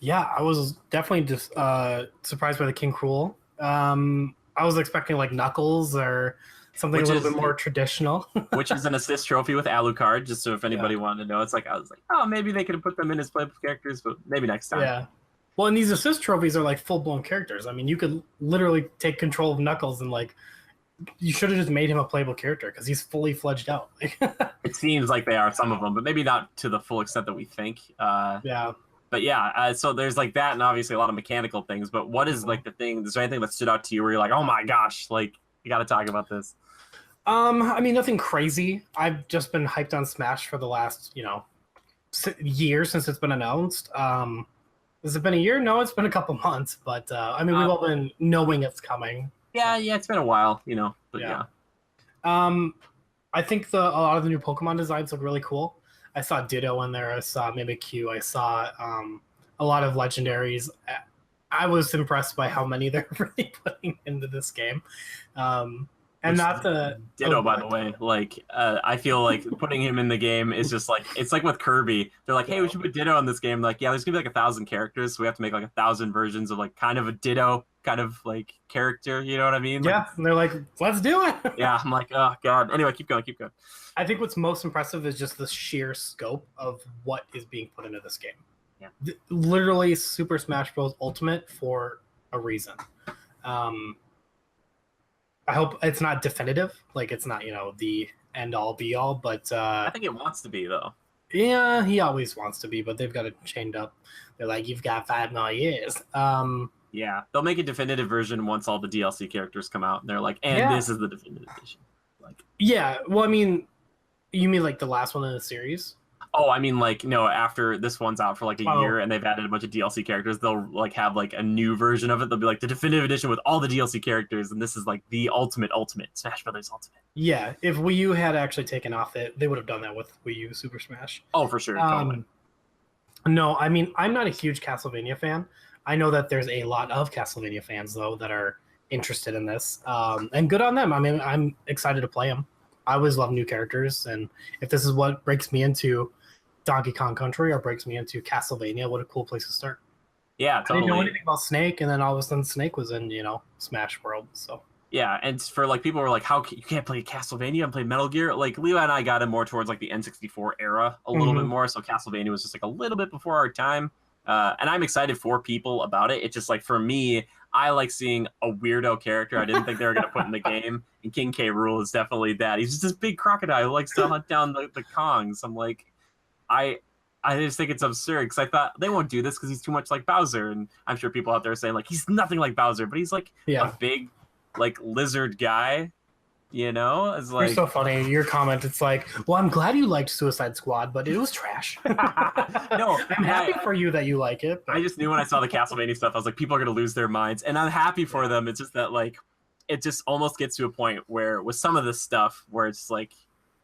Speaker 2: Yeah, I was definitely just surprised by the King Cruel. I was expecting like Knuckles or something a little bit more traditional.
Speaker 1: Which is an assist trophy with Alucard, just so if anybody wanted to know. It's like, I was like, oh, maybe they could have put them in as playable characters, but maybe next time.
Speaker 2: Yeah. Well, and these assist trophies are like full-blown characters. I mean, you could literally take control of Knuckles and like, you should have just made him a playable character because he's fully fledged out.
Speaker 1: It seems like they are, some of them, but maybe not to the full extent that we think.
Speaker 2: Yeah.
Speaker 1: But yeah, so there's like that and obviously a lot of mechanical things. But what is like the thing, is there anything that stood out to you where you're like, oh my gosh, like, you got to talk about this?
Speaker 2: I mean, nothing crazy. I've just been hyped on Smash for the last, year since it's been announced. Has it been a year? No, it's been a couple months. But I mean, we've all been knowing it's coming.
Speaker 1: Yeah, it's been a while, But yeah.
Speaker 2: I think a lot of the new Pokemon designs look really cool. I saw Ditto in there. I saw Mimikyu. I saw a lot of legendaries. I was impressed by how many they're really putting into this game. And not the
Speaker 1: Ditto, by the way. Like, I feel like putting him in the game is just like, it's like with Kirby. They're like, hey, we should put Ditto in this game. Like, yeah, there's gonna be like 1,000 characters, so we have to make like 1,000 versions of like kind of a Ditto kind of like character. You know what I mean?
Speaker 2: Yeah, and they're like, let's do it.
Speaker 1: Yeah, I'm like, oh god. Anyway, keep going.
Speaker 2: I think what's most impressive is just the sheer scope of what is being put into this game.
Speaker 1: Yeah,
Speaker 2: literally Super Smash Bros. Ultimate for a reason. I hope it's not definitive, like it's not, the end all be all, but
Speaker 1: I think it wants to be though.
Speaker 2: Yeah, he always wants to be, but they've got it chained up. They're like, you've got 5 more years.
Speaker 1: Yeah, they'll make a definitive version once all the DLC characters come out, and they're like, and this is the definitive edition. Like,
Speaker 2: yeah, well, I mean, You mean like the last one in the series?
Speaker 1: Oh, I mean, like, no, after this one's out for like a year and they've added a bunch of DLC characters, they'll like have like a new version of it. They'll be like the definitive edition with all the DLC characters, and this is like the ultimate Smash Brothers Ultimate.
Speaker 2: Yeah, if Wii U had actually taken off, they would have done that with Wii U Super Smash.
Speaker 1: Oh, for sure. Totally.
Speaker 2: No, I mean, I'm not a huge Castlevania fan. I know that there's a lot of Castlevania fans, though, that are interested in this. And good on them. I mean, I'm excited to play them. I always love new characters. And if this is what breaks me into Donkey Kong Country or breaks me into Castlevania, what a cool place to start.
Speaker 1: Yeah, totally.
Speaker 2: I didn't know anything about Snake, and then all of a sudden Snake was in, Smash World. So
Speaker 1: yeah, and for like people who are like, how you can't play Castlevania and play Metal Gear? Like Levi and I got in more towards like the N64 era a little bit more, so Castlevania was just like a little bit before our time. And I'm excited for people about it. It's just like for me, I like seeing a weirdo character I didn't think they were going to put in the game. And King K. Rool is definitely that. He's just this big crocodile who likes to hunt down the Kongs. I'm like, I just think it's absurd because I thought they won't do this because he's too much like Bowser. And I'm sure people out there are saying like, he's nothing like Bowser, but he's like a big like lizard guy. It's like,
Speaker 2: you're so funny. Your comment, it's like, well, I'm glad you liked Suicide Squad, but it was trash.
Speaker 1: No,
Speaker 2: I'm happy for you that you like it.
Speaker 1: But I just knew when I saw the Castlevania stuff, I was like, people are gonna lose their minds, and I'm happy for them. It's just that like, it just almost gets to a point where with some of this stuff, where it's like,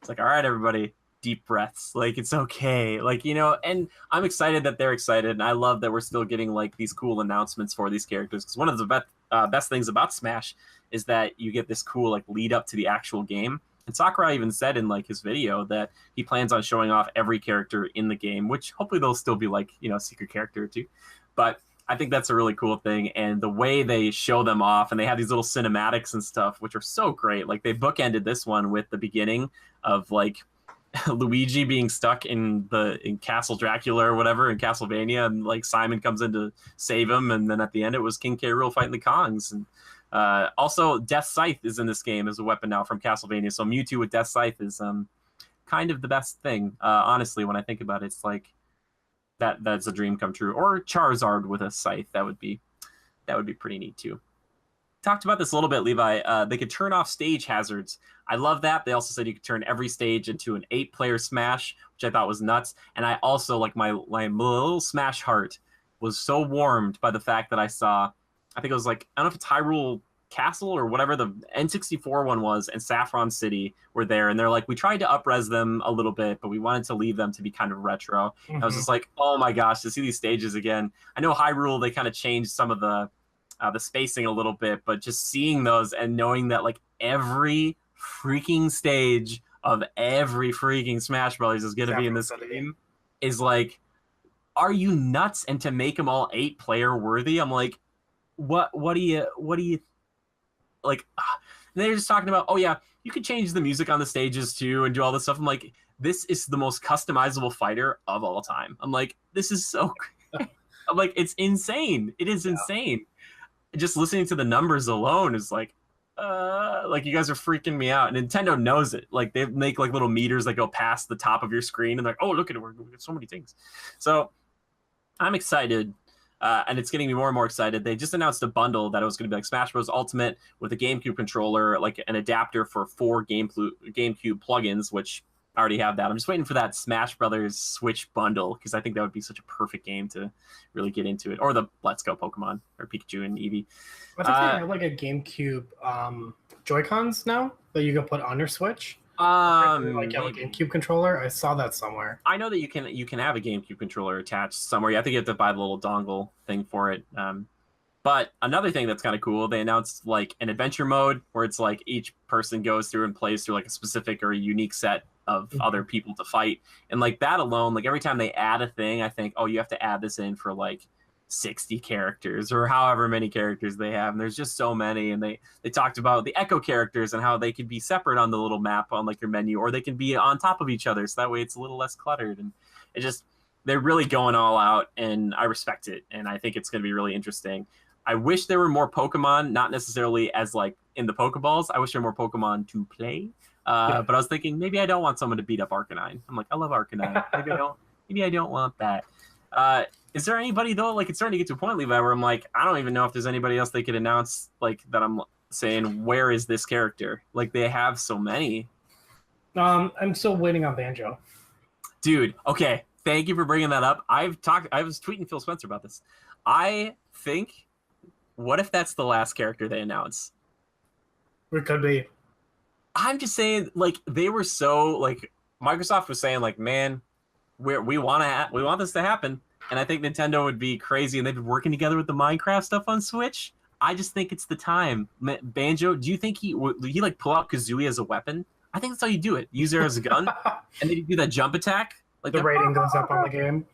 Speaker 1: all right, everybody, deep breaths. Like it's okay. Like and I'm excited that they're excited, and I love that we're still getting like these cool announcements for these characters because one of the best things about Smash is that you get this cool like lead up to the actual game. And Sakurai even said in like his video that he plans on showing off every character in the game, which hopefully they'll still be like, a secret character or two. But I think that's a really cool thing. And the way they show them off and they have these little cinematics and stuff, which are so great. Like they bookended this one with the beginning of like Luigi being stuck in Castle Dracula or whatever in Castlevania, and like Simon comes in to save him, and then at the end it was King K. Rool fighting the Kongs. And also Death Scythe is in this game as a weapon now from Castlevania, so Mewtwo with Death Scythe is kind of the best thing, honestly. When I think about it, it's like that's a dream come true. Or Charizard with a scythe, that would be pretty neat too. Talked about this a little bit, Levi. They could turn off stage hazards. I love that. They also said you could turn every stage into an 8-player Smash, which I thought was nuts. And I also, like, my little Smash heart was so warmed by the fact that I saw, I think it was like, I don't know if it's Hyrule Castle or whatever the N64 one was, and Saffron City were there. And they're like, we tried to up-res them a little bit, but we wanted to leave them to be kind of retro. I was just like, oh my gosh, to see these stages again. I know Hyrule, they kind of changed some of the spacing a little bit, but just seeing those and knowing that like every freaking stage of every freaking Smash Brothers is going to be in this game is like, are you nuts? And to make them all 8-player worthy, I'm like, what do you like? They're just talking about, oh yeah, you could change the music on the stages too and do all this stuff. I'm like, this is the most customizable fighter of all time. I'm like, this is so I'm like, it's insane. It is insane. Just listening to the numbers alone is like you guys are freaking me out. And Nintendo knows it. Like they make like little meters that go past the top of your screen and like, oh, look at it, we got so many things. So I'm excited, and it's getting me more and more excited. They just announced a bundle that it was going to be like Smash Bros. Ultimate with a GameCube controller, like an adapter for 4 GameCube plugins, which I already have that. I'm just waiting for that Smash Brothers Switch bundle because I think that would be such a perfect game to really get into it. Or the Let's Go Pokemon or Pikachu and Eevee.
Speaker 2: I think they have like a GameCube Joy-Cons now that you can put on your Switch. Like a GameCube controller. I saw that somewhere.
Speaker 1: I know that you can have a GameCube controller attached somewhere. I think you have to buy the little dongle thing for it. But another thing that's kind of cool, they announced like an adventure mode where it's like each person goes through and plays through like a specific or a unique set of other people to fight. And like that alone, like every time they add a thing, I think, oh, you have to add this in for like 60 characters or however many characters they have. And there's just so many. And they talked about the Echo characters and how they could be separate on the little map on like your menu, or they can be on top of each other. So that way it's a little less cluttered. And it just, they're really going all out, and I respect it. And I think it's going to be really interesting. I wish there were more Pokemon, not necessarily as like in the Pokeballs. I wish there were more Pokemon to play. But I was thinking maybe I don't want someone to beat up Arcanine. I'm like, I love Arcanine. Maybe I don't want that. Is there anybody though? Like it's starting to get to a point, Levi, where I'm like, I don't even know if there's anybody else they could announce like that. I'm saying, where is this character? Like they have so many.
Speaker 2: I'm still waiting on Banjo.
Speaker 1: Dude, okay. Thank you for bringing that up. I was tweeting Phil Spencer about this. I think, what if that's the last character they announce?
Speaker 2: It could be.
Speaker 1: I'm just saying, like, they were so, like, Microsoft was saying, like, man, we want this to happen, and I think Nintendo would be crazy, and they've been working together with the Minecraft stuff on Switch. I just think it's the time. Banjo, do you think he like pull out Kazooie as a weapon? I think that's how you do it. Use her as a gun, and then you do that jump attack. Like
Speaker 2: the rating goes up on the game.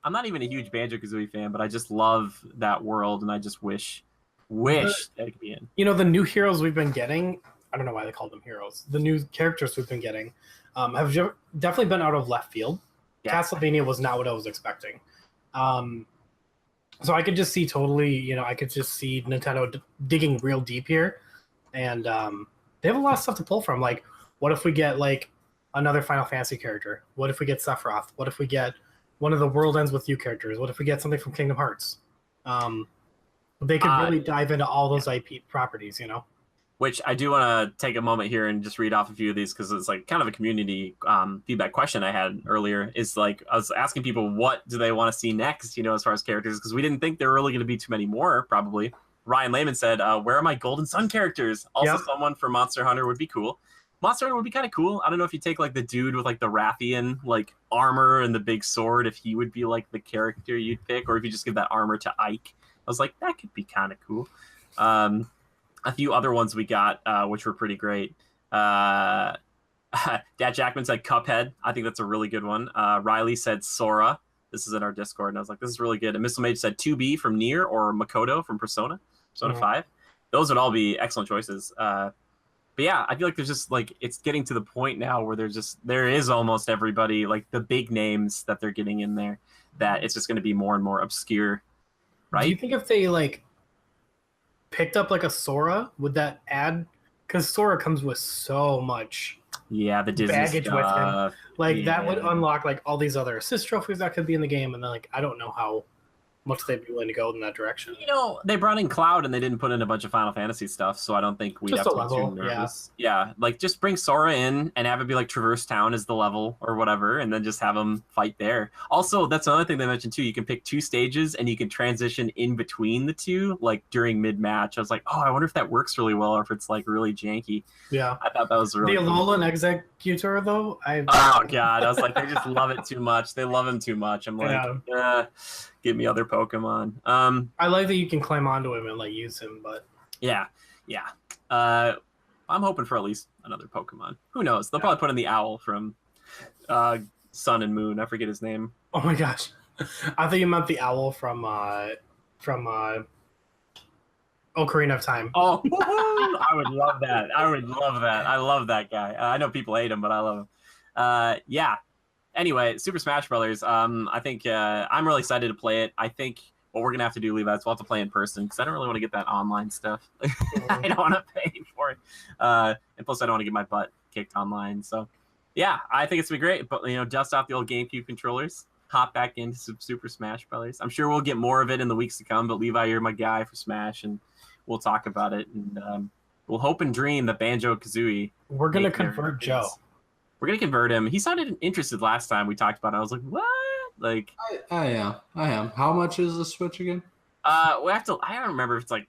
Speaker 1: I'm not even a huge Banjo-Kazooie fan, but I just love that world, and I just wish that it could be in.
Speaker 2: You know, the new heroes we've been getting, I don't know why they call them heroes. The new characters we've been getting have definitely been out of left field. Yeah. Castlevania was not what I was expecting. So I could just see I could just see Nintendo digging real deep here. And they have a lot of stuff to pull from. Like, what if we get, like, another Final Fantasy character? What if we get Sephiroth? What if we get one of the World Ends With You characters? What if we get something from Kingdom Hearts? They could really dive into all those IP properties, you know?
Speaker 1: Which I do want to take a moment here and just read off a few of these because it's like kind of a community feedback question I had earlier. Is like I was asking people what do they want to see next, you know, as far as characters, because we didn't think there were really going to be too many more, probably. Ryan Lehman said, where are my Golden Sun characters? Also, someone for Monster Hunter would be cool. Monster Hunter would be kind of cool. I don't know if you take like the dude with like the Rathian like armor and the big sword, if he would be like the character you'd pick, or if you just give that armor to Ike. I was like, that could be kind of cool. A few other ones we got, which were pretty great. Dad Jackman said Cuphead. I think that's a really good one. Riley said Sora. This is in our Discord, and I was like, this is really good. And Missile Mage said 2B from Nier or Makoto from Persona 5. Those would all be excellent choices. But yeah, I feel like there's just like it's getting to the point now where there is almost everybody, like the big names that they're getting in there, that it's just going to be more and more obscure, right?
Speaker 2: Do you think if they like picked up like a Sora, would that add? Because Sora comes with so much
Speaker 1: the Disney
Speaker 2: baggage
Speaker 1: stuff.
Speaker 2: with him. Like that would unlock like all these other assist trophies that could be in the game, and then like I don't know how much they'd be willing to go in that direction.
Speaker 1: You know, they brought in Cloud and they didn't put in a bunch of Final Fantasy stuff, so I don't think we'd have to be too nervous. Yeah, like just bring Sora in and have it be like Traverse Town as the level or whatever, and then just have them fight there. Also, that's another thing they mentioned too. You can pick 2 stages and you can transition in between the two, like during mid-match. I was like, oh, I wonder if that works really well or if it's like really janky.
Speaker 2: Yeah,
Speaker 1: I thought that was really
Speaker 2: the Alolan Executor though.
Speaker 1: Oh god, I was like, they just love it too much. They love him too much. I'm like, give me other Pokemon.
Speaker 2: I like that you can climb onto him and like use him, but
Speaker 1: yeah. I'm hoping for at least another Pokemon. Who knows? They'll probably put in the owl from Sun and Moon. I forget his name.
Speaker 2: Oh my gosh, I thought you meant the owl from Ocarina of Time.
Speaker 1: Oh, I would love that. I love that guy. I know people hate him, but I love him. Yeah. Anyway, Super Smash Brothers. I think I'm really excited to play it. I think what we're gonna have to do, Levi, is we'll have to play in person because I don't really want to get that online stuff. I don't want to pay for it, and plus I don't want to get my butt kicked online. So, yeah, I think it's gonna be great. But you know, dust off the old GameCube controllers, hop back into Super Smash Brothers. I'm sure we'll get more of it in the weeks to come. But Levi, you're my guy for Smash, and we'll talk about it. And we'll hope and dream that Banjo-Kazooie.
Speaker 2: We're gonna convert Joe.
Speaker 1: We're gonna convert him. He sounded interested last time we talked about it. I was like, what? Like,
Speaker 3: I am. How much is the Switch again?
Speaker 1: We have to. I don't remember if it's like,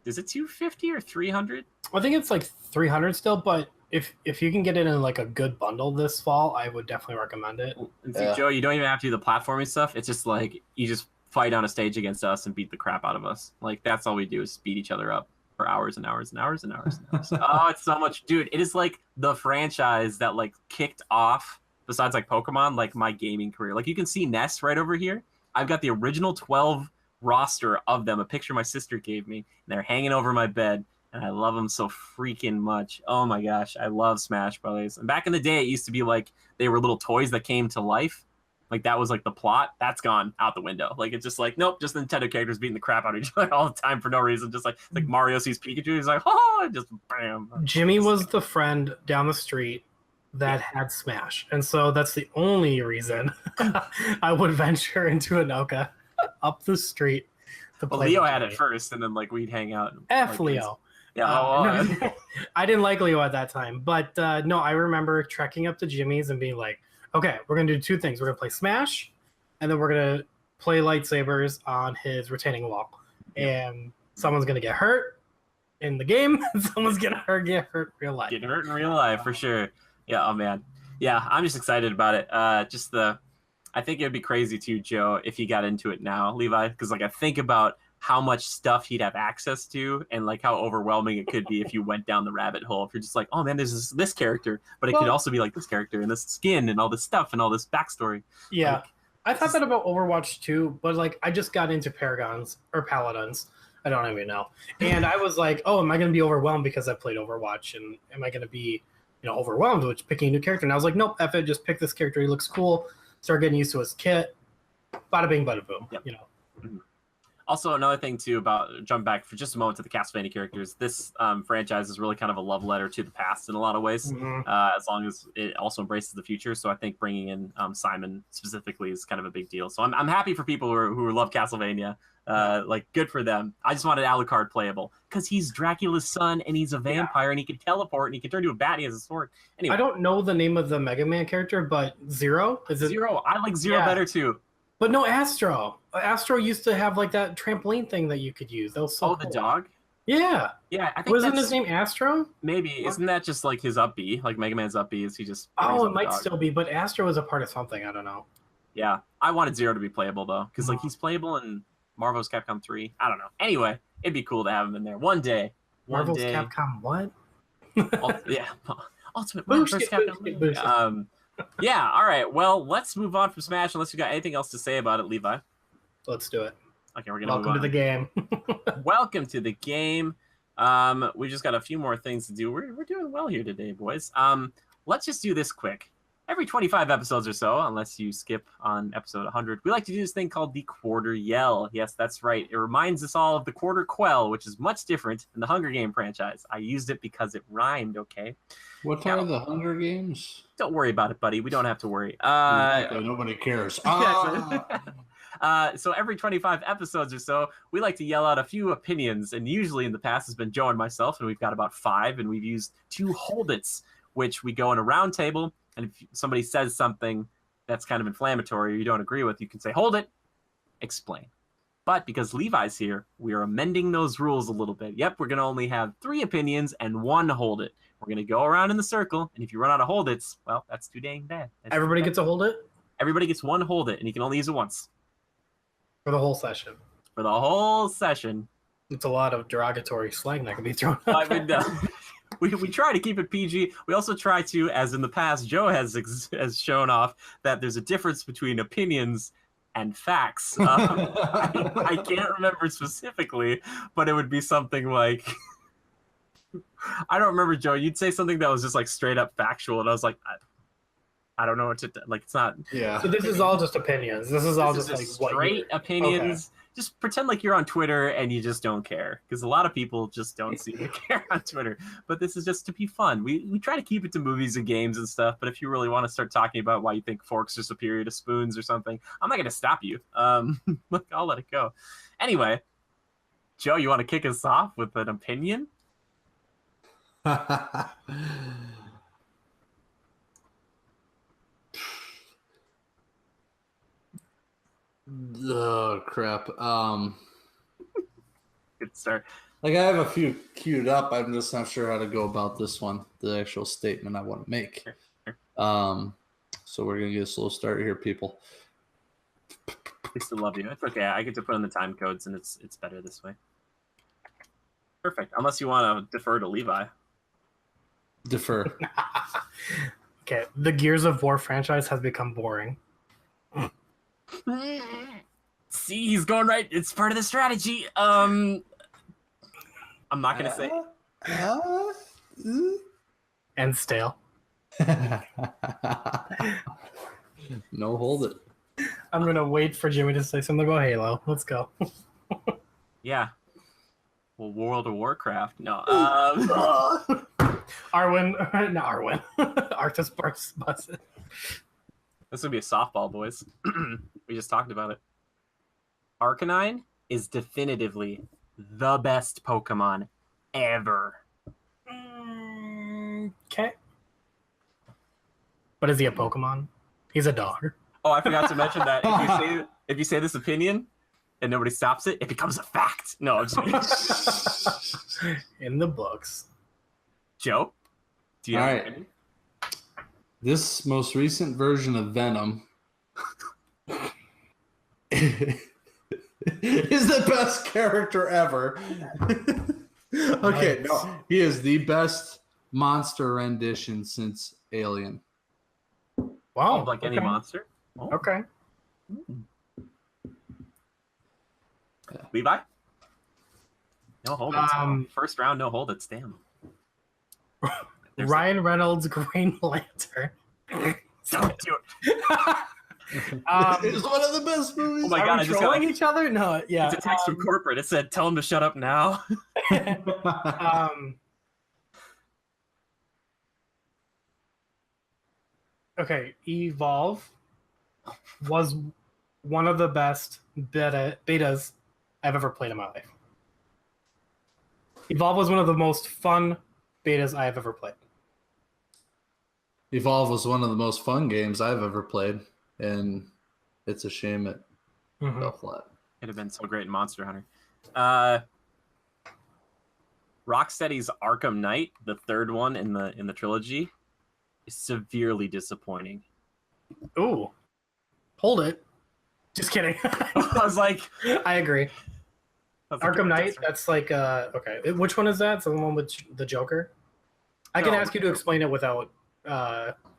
Speaker 1: is it 250 or 300?
Speaker 2: I think it's like 300 still. But if you can get it in like a good bundle this fall, I would definitely recommend it.
Speaker 1: And see, Joe, you don't even have to do the platforming stuff. It's just like you just fight on a stage against us and beat the crap out of us. Like that's all we do is beat each other up for hours and hours and hours and hours and hours. Oh, it's so much, dude. It is like the franchise that like kicked off, besides like Pokemon, like my gaming career. Like you can see Ness right over here. I've got the original 12 roster of them, a picture my sister gave me, and they're hanging over my bed, and I love them so freaking much. Oh my gosh, I love Smash Brothers. And back in the day, it used to be like they were little toys that came to life. Like that was like the plot. That's gone out the window. Like it's just like, nope, just Nintendo characters beating the crap out of each other all the time for no reason. Just like Mario sees Pikachu, he's like, oh, just bam.
Speaker 2: Jimmy was the friend down the street that had Smash, and so that's the only reason I would venture into Anoka up the street to play.
Speaker 1: Leo had it first, and then like we'd hang out.
Speaker 2: Leo.
Speaker 1: Yeah, well,
Speaker 2: I didn't like Leo at that time, but no, I remember trekking up to Jimmy's and being like, okay, we're going to do two things. We're going to play Smash, and then we're going to play lightsabers on his retaining wall. And someone's going to get hurt in the game, and someone's going to get hurt in real life.
Speaker 1: Getting hurt in real life, for sure. Yeah, oh, man. Yeah, I'm just excited about it. I think it would be crazy, too, Joe, if he got into it now, Levi, because, like, I think about how much stuff he'd have access to and like how overwhelming it could be if you went down the rabbit hole. If you're just like, oh man, there's this character, but it could also be like this character and this skin and all this stuff and all this backstory.
Speaker 2: Yeah.
Speaker 1: Like,
Speaker 2: I thought that about Overwatch too, but like I just got into Paragons or Paladins. I don't even know. And I was like, oh, am I going to be overwhelmed because I played Overwatch? And am I going to be, overwhelmed with picking a new character? And I was like, nope, F it, just pick this character. He looks cool. Start getting used to his kit. Bada bing, bada boom.
Speaker 1: Yep. Also, another thing, too, about jump back for just a moment to the Castlevania characters, this franchise is really kind of a love letter to the past in a lot of ways, as long as it also embraces the future. So I think bringing in Simon specifically is kind of a big deal. So I'm happy for people who love Castlevania. Like, good for them. I just wanted Alucard playable because he's Dracula's son and he's a vampire and he can teleport and he can turn to a bat and he has a sword. Anyway,
Speaker 2: I don't know the name of the Mega Man character, but Zero? Is it
Speaker 1: Zero? I like Zero better, too.
Speaker 2: But no, Astro. Astro used to have like that trampoline thing that you could use. That was so cool.
Speaker 1: The dog?
Speaker 2: Yeah.
Speaker 1: Yeah, I think
Speaker 2: Wasn't his name Astro?
Speaker 1: Maybe. Isn't that just like his up B? Like Mega Man's up B? Is he just...
Speaker 2: Oh, it might still be, but Astro was a part of something. I don't know.
Speaker 1: Yeah. I wanted Zero to be playable, though, because like he's playable in Marvel's Capcom 3. I don't know. Anyway, it'd be cool to have him in there. One day.
Speaker 2: Marvel's Capcom what?
Speaker 1: Yeah. Ultimate Marvel's Capcom. Yeah, all right. Well, let's move on from Smash unless you got anything else to say about it, Levi.
Speaker 2: Let's do it.
Speaker 1: Okay, we're gonna
Speaker 2: Welcome to the game.
Speaker 1: Welcome to the game. We just got a few more things to do. We're doing well here today, boys. Let's just do this quick. Every 25 episodes or so, unless you skip on episode 100, we like to do this thing called the Quarter Yell. Yes, that's right. It reminds us all of the Quarter Quell, which is much different than the Hunger Game franchise. I used it because it rhymed, okay?
Speaker 3: What are the Hunger Games?
Speaker 1: Don't worry about it, buddy. We don't have to worry.
Speaker 3: Okay, nobody cares.
Speaker 1: So every 25 episodes or so, we like to yell out a few opinions, and usually in the past has been Joe and myself, and we've got about 5, and we've used 2 hold-its, which we go in a round table, and if somebody says something that's kind of inflammatory or you don't agree with, you can say, hold it, explain. But because Levi's here, we are amending those rules a little bit. Yep, we're going to only have 3 opinions and 1 hold it. We're going to go around in the circle, and if you run out of hold it's, well, that's too dang bad.
Speaker 2: Everybody gets a hold it?
Speaker 1: Everybody gets 1 hold it, and you can only use it once.
Speaker 2: For the whole session.
Speaker 1: For the whole session.
Speaker 2: It's a lot of derogatory slang that can be thrown out.
Speaker 1: I mean, we try to keep it PG. We also try to, as in the past, Joe has shown off that there's a difference between opinions and facts. I can't remember specifically, but it would be something like... I don't remember, Joe. You'd say something that was just like straight up factual, and I was like, I don't know what to like. It's not.
Speaker 2: Yeah. So this is all just opinions. This is all just like
Speaker 1: straight opinions. Okay. Just pretend like you're on Twitter and you just don't care, because a lot of people just don't seem to care on Twitter. But this is just to be fun. We try to keep it to movies and games and stuff. But if you really want to start talking about why you think forks are superior to spoons or something, I'm not going to stop you. Look, I'll let it go. Anyway, Joe, you want to kick us off with an opinion?
Speaker 3: Oh crap.
Speaker 1: Good start.
Speaker 3: Like I have a few queued up. I'm just not sure how to go about this one, the actual statement I want to make. So we're gonna get a slow start here, people.
Speaker 1: We still love you. It's okay. I get to put in the time codes, and it's better this way. Perfect. Unless you want to defer to Levi.
Speaker 3: Defer.
Speaker 2: Okay. The Gears of War franchise has become boring.
Speaker 1: See, he's going right. It's part of the strategy. I'm not gonna say.
Speaker 2: And stale.
Speaker 3: No, hold it.
Speaker 2: I'm gonna wait for Jimmy to say something about Halo. Let's go.
Speaker 1: Yeah. Well, World of Warcraft. No.
Speaker 2: Arwen, not Arwen. Arctis Bus.
Speaker 1: This would be a softball, boys. We just talked about it. Arcanine is definitively the best Pokemon ever.
Speaker 2: Okay. But is he a Pokemon? He's a dog.
Speaker 1: Oh, I forgot to mention that if you say this opinion and nobody stops it, it becomes a fact. No, I'm just kidding.
Speaker 2: In the books.
Speaker 1: Joe, do you have an opinion?
Speaker 3: This most recent version of Venom is the best character ever. Okay,
Speaker 2: Nice.
Speaker 3: no, he is the best monster rendition since Alien.
Speaker 2: Wow.
Speaker 1: Like any monster? Oh.
Speaker 2: Okay.
Speaker 1: Levi? No hold it. First round, no hold it. Damn.
Speaker 2: Ryan Reynolds, Green Lantern.
Speaker 1: Don't do it.
Speaker 3: It's one of the best movies.
Speaker 1: Oh my
Speaker 2: Are
Speaker 1: god,
Speaker 2: we
Speaker 1: I just
Speaker 2: trolling
Speaker 1: got
Speaker 2: each other? No, yeah.
Speaker 1: it's a text from corporate. It said, "Tell him to shut up now."
Speaker 2: Okay, Evolve was one of the best betas I've ever played in my life. Evolve was one of the most fun betas I have ever played.
Speaker 3: Evolve was one of the most fun games I've ever played, and it's a shame it fell flat.
Speaker 1: It'd have been so great in Monster Hunter. Rocksteady's Arkham Knight, the third one in the trilogy, is severely disappointing.
Speaker 2: Ooh. Hold it. Just kidding.
Speaker 1: I was like,
Speaker 2: I agree. Arkham Knight, that's like, okay. Which one is that? It's the one with the Joker? I can ask you to explain it without,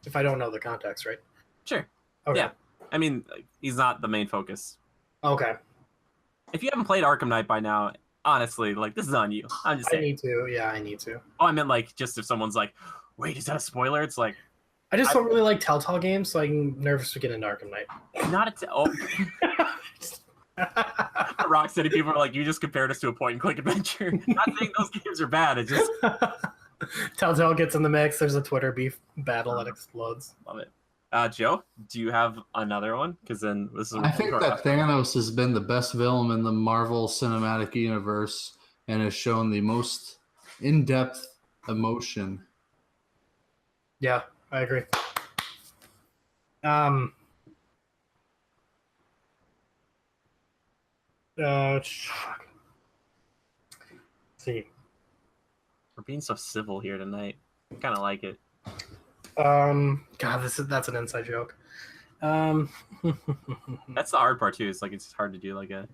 Speaker 2: if I don't know the context, right?
Speaker 1: Sure.
Speaker 2: Okay.
Speaker 1: Yeah. I mean, he's not the main focus.
Speaker 2: Okay.
Speaker 1: If you haven't played Arkham Knight by now, honestly, like, this is on you. I'm just saying.
Speaker 2: I need to. Yeah, I need to.
Speaker 1: Oh, I meant, like, just if someone's like, wait, is that a spoiler? It's like...
Speaker 2: I just don't really like Telltale games, so I'm nervous to get into Arkham Knight.
Speaker 1: Not Rocksteady people are like, you just compared us to a point-and-click adventure. Not saying those games are bad. It's just...
Speaker 2: Telltale gets in the mix. There's a Twitter beef battle that explodes.
Speaker 1: Love it. Joe, do you have another one? Because then this is.
Speaker 3: I think that Thanos has been the best villain in the Marvel Cinematic Universe and has shown the most in-depth emotion.
Speaker 2: Yeah, I agree. See.
Speaker 1: We're being so civil here tonight. I kind of like it.
Speaker 2: God, that's an inside joke.
Speaker 1: That's the hard part too. It's like it's hard to do like a.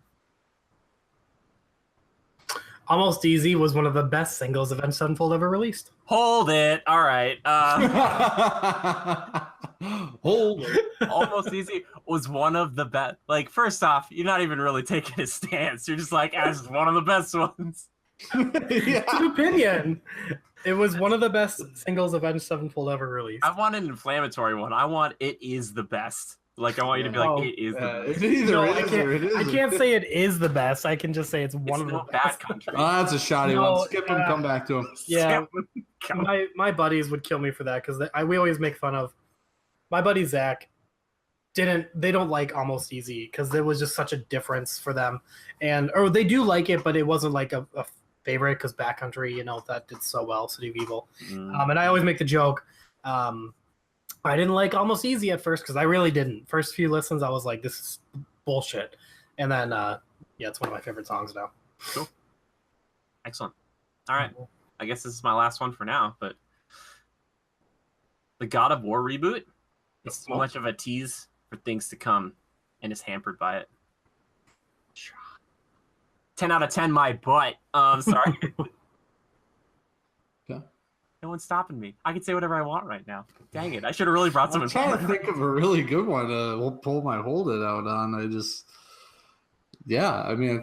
Speaker 2: Almost Easy was one of the best singles Avenged Sevenfold ever released.
Speaker 1: Hold it. All right.
Speaker 3: Hold it.
Speaker 1: Almost Easy was one of the best. Like, first off, you're not even really taking a stance. You're just like, as one of the best ones.
Speaker 2: It's an opinion. It was one of the best singles Avenged Sevenfold ever released.
Speaker 1: I want an inflammatory one. I want it is the best. Like, I want you to be like, it is the best.
Speaker 2: I can't say it is the best. I can just say it's one of the best.
Speaker 1: Bad country.
Speaker 3: Oh, that's a shoddy one. Skip him, come back to him.
Speaker 2: Yeah, my buddies would kill me for that because we always make fun of my buddy Zach. They don't like Almost Easy because there was just such a difference for them, or they do like it, but it wasn't like a favorite because Backcountry, that did so well, City of Evil, and I always make the joke. I didn't like Almost Easy at first because I really didn't. First few listens, I was like, this is bullshit. And then, it's one of my favorite songs now.
Speaker 1: Cool. Excellent. All right. I guess this is my last one for now, but the God of War reboot is too much of a tease for things to come and is hampered by it. 10 out of 10, my butt. Sorry.
Speaker 3: Okay.
Speaker 1: No one's stopping me. I can say whatever I want right now. Dang it. I should have really brought someone.
Speaker 3: I'm trying to think of a really good one to pull my hold it out on. I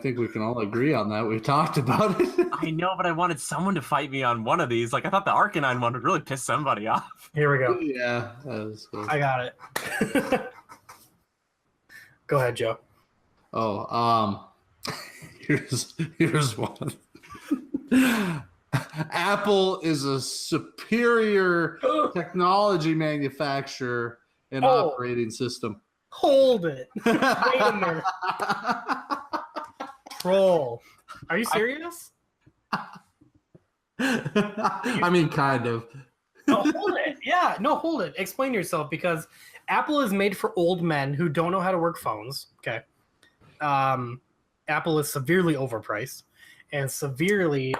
Speaker 3: think we can all agree on that. We talked about it.
Speaker 1: I know, but I wanted someone to fight me on one of these. Like, I thought the Arcanine one would really piss somebody off.
Speaker 2: Here we go.
Speaker 3: Yeah, that was cool.
Speaker 2: I got it. Go ahead, Joe.
Speaker 3: Oh, here's one. Apple is a superior technology manufacturer and operating system.
Speaker 2: Hold it. Wait a minute. Troll. Are you serious?
Speaker 3: I mean, kind of.
Speaker 2: No, hold it. Yeah, no, hold it. Explain yourself, because Apple is made for old men who don't know how to work phones. Okay. Apple is severely overpriced and severely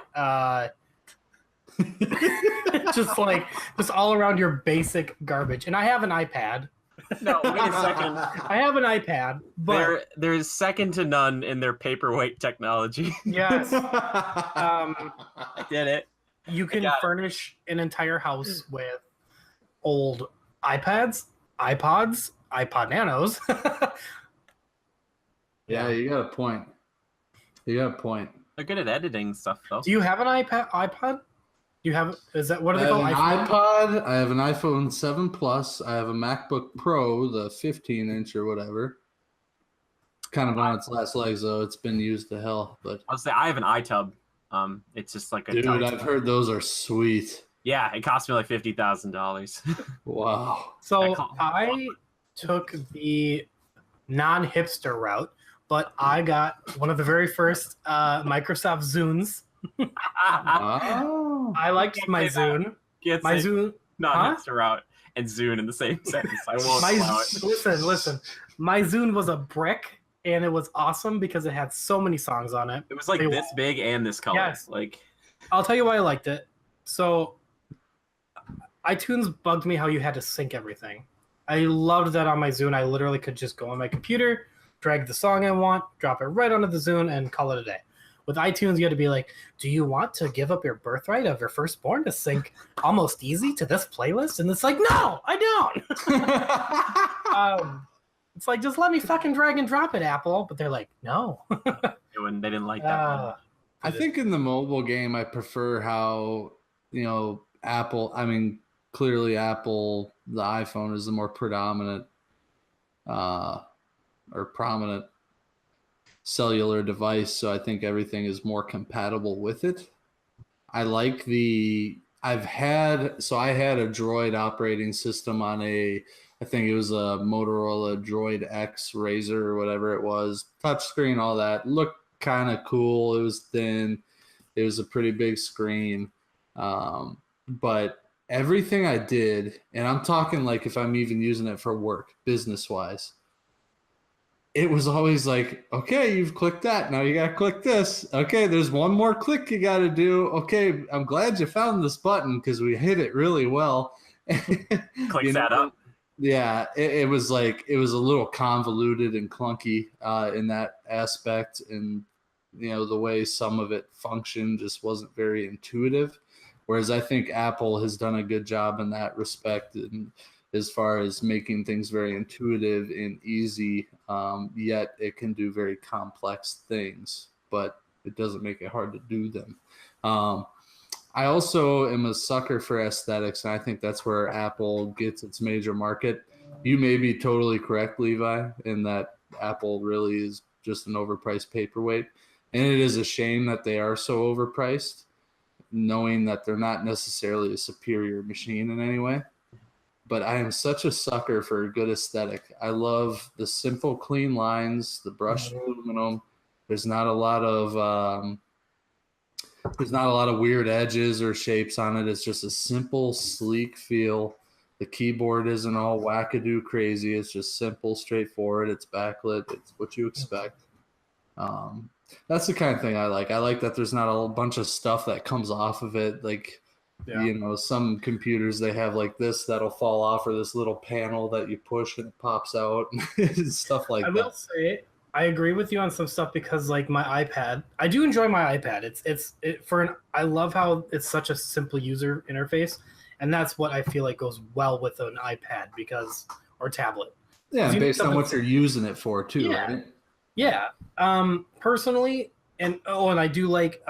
Speaker 2: just all around your basic garbage. And I have an iPad.
Speaker 1: No, wait a second.
Speaker 2: I have an iPad, but
Speaker 1: there's second to none in their paperweight technology.
Speaker 2: yes,
Speaker 1: I did it.
Speaker 2: you can furnish an entire house with old iPads, iPods, iPod Nanos.
Speaker 3: Yeah, you got a point. You got a point.
Speaker 1: They're good at editing stuff, though.
Speaker 2: Do you have an iPod? Do you have? Is that what are
Speaker 3: I
Speaker 2: they
Speaker 3: have
Speaker 2: called?
Speaker 3: an iPod. I have an iPhone 7 Plus. I have a MacBook Pro, the 15-inch or whatever. It's kind of on its last legs, though. It's been used to hell. But
Speaker 1: I'll say I have an iTub. It's just like a
Speaker 3: dude,
Speaker 1: tub.
Speaker 3: I've heard those are sweet.
Speaker 1: Yeah, it cost me like $50,000.
Speaker 3: Wow.
Speaker 2: So I took the non-hipster route, but I got one of the very first Microsoft Zunes.
Speaker 3: Oh.
Speaker 2: I liked my Zune. My Zune.
Speaker 1: Not hipster route and Zune in the same sentence. I won't allow it.
Speaker 2: Listen. My Zune was a brick, and it was awesome because it had so many songs on it.
Speaker 1: It was like this big and this color.
Speaker 2: Yes.
Speaker 1: Like,
Speaker 2: I'll tell you why I liked it. So iTunes bugged me how you had to sync everything. I loved that on my Zune. I literally could just go on my computer, drag the song I want, drop it right onto the Zune, and call it a day. With iTunes, you had to be like, do you want to give up your birthright of your firstborn to sync Almost Easy to this playlist? And it's like, no, I don't. It's like, just let me fucking drag and drop it, Apple. But they're like, no.
Speaker 1: they didn't like that.
Speaker 3: I think in the mobile game, I prefer how, Apple, clearly Apple, the iPhone is the more predominant or prominent cellular device, so I think everything is more compatible with it. I had a Droid operating system on I think it was a Motorola Droid X Razr or whatever it was, touchscreen, all that, looked kind of cool. It was thin, it was a pretty big screen, but everything I did, and I'm talking like if I'm even using it for work, business wise, it was always like, okay, you've clicked that. Now you got to click this. Okay, there's one more click you got to do. Okay, I'm glad you found this button because we hit it really well.
Speaker 1: Clicks that up.
Speaker 3: Yeah, it was a little convoluted and clunky in that aspect. And, the way some of it functioned just wasn't very intuitive. Whereas I think Apple has done a good job in that respect. And as far as making things very intuitive and easy, yet it can do very complex things, but it doesn't make it hard to do them. I also am a sucker for aesthetics, and I think that's where Apple gets its major market. You may be totally correct, Levi, in that Apple really is just an overpriced paperweight, and it is a shame that they are so overpriced, knowing that they're not necessarily a superior machine in any way. But I am such a sucker for a good aesthetic. I love the simple, clean lines, the brushed aluminum. There's not a lot of weird edges or shapes on it. It's just a simple, sleek feel. The keyboard isn't all wackadoo crazy. It's just simple, straightforward. It's backlit. It's what you expect. That's the kind of thing I like. I like that there's not a bunch of stuff that comes off of it, like. Yeah. Some computers, they have like this that'll fall off, or this little panel that you push and it pops out and stuff like that. I will
Speaker 2: say I agree with you on some stuff because like my iPad, I do enjoy my iPad. I love how it's such a simple user interface, and that's what I feel like goes well with an iPad or tablet.
Speaker 3: Yeah, based on what you're using it for too, right?
Speaker 2: Yeah. Personally, and I do like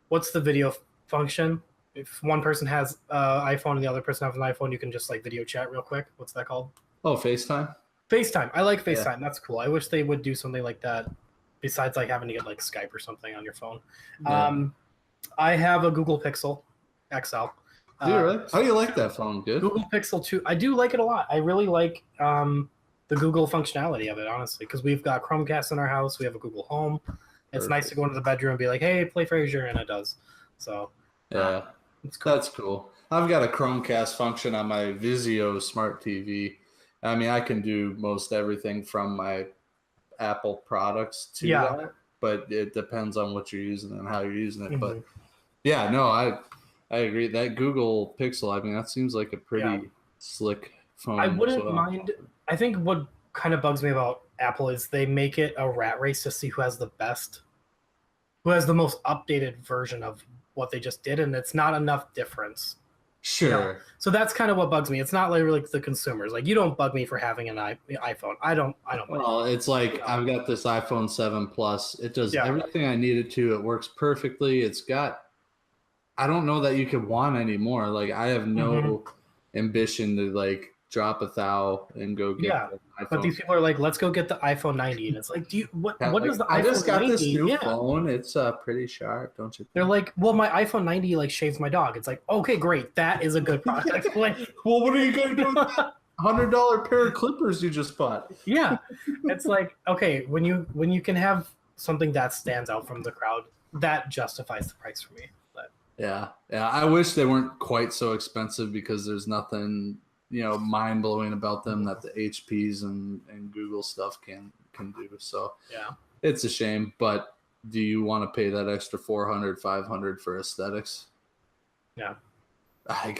Speaker 2: what's the video function? If one person has iPhone and the other person has an iPhone, you can just like video chat real quick. What's that called?
Speaker 3: Oh, FaceTime?
Speaker 2: FaceTime. I like FaceTime. Yeah. That's cool. I wish they would do something like that besides like having to get like Skype or something on your phone. Yeah. I have a Google Pixel XL.
Speaker 3: Do you really? How do you like that phone, dude?
Speaker 2: Google Pixel 2. I do like it a lot. I really like the Google functionality of it, honestly, because we've got Chromecast in our house. We have a Google Home. It's nice to go into the bedroom and be like, hey, play Frasier, and it does. So
Speaker 3: Yeah,
Speaker 2: it's cool.
Speaker 3: that's cool. I've got a Chromecast function on my Vizio smart TV. I mean, I can do most everything from my Apple products to that, but it depends on what you're using and how you're using it. But yeah, no, I agree. That Google Pixel, I mean, that seems like a pretty slick phone.
Speaker 2: I wouldn't mind. I think what kind of bugs me about Apple is they make it a rat race to see who has the most updated version of what they just did, and it's not enough difference.
Speaker 3: Sure.
Speaker 2: You know? So that's kind of what bugs me. It's not like the consumers. Like, you don't bug me for having an iPhone. I don't.
Speaker 3: Well, it's like I've got this iPhone 7 Plus. It does everything I need it to. It works perfectly. It's got. I don't know that you could want any more. Like, I have no ambition to like drop $1,000 and go get an iPhone.
Speaker 2: But these people are like, let's go get the iPhone 90, and it's like, what is the iPhone 90?
Speaker 3: I just got this new phone. It's pretty sharp, don't you think?
Speaker 2: They're like, well, my iPhone 90 like shaves my dog. It's like, okay, great, that is a good product.
Speaker 3: Well, what are you gonna do with that $100 pair of clippers you just bought?
Speaker 2: Yeah, it's like, okay, when you can have something that stands out from the crowd, that justifies the price for me. But
Speaker 3: yeah, I wish they weren't quite so expensive because there's nothing mind blowing about them that the HPs and Google stuff can do. So
Speaker 2: yeah,
Speaker 3: it's a shame. But do you want to pay that extra $400-$500 for aesthetics?
Speaker 2: Yeah.
Speaker 3: I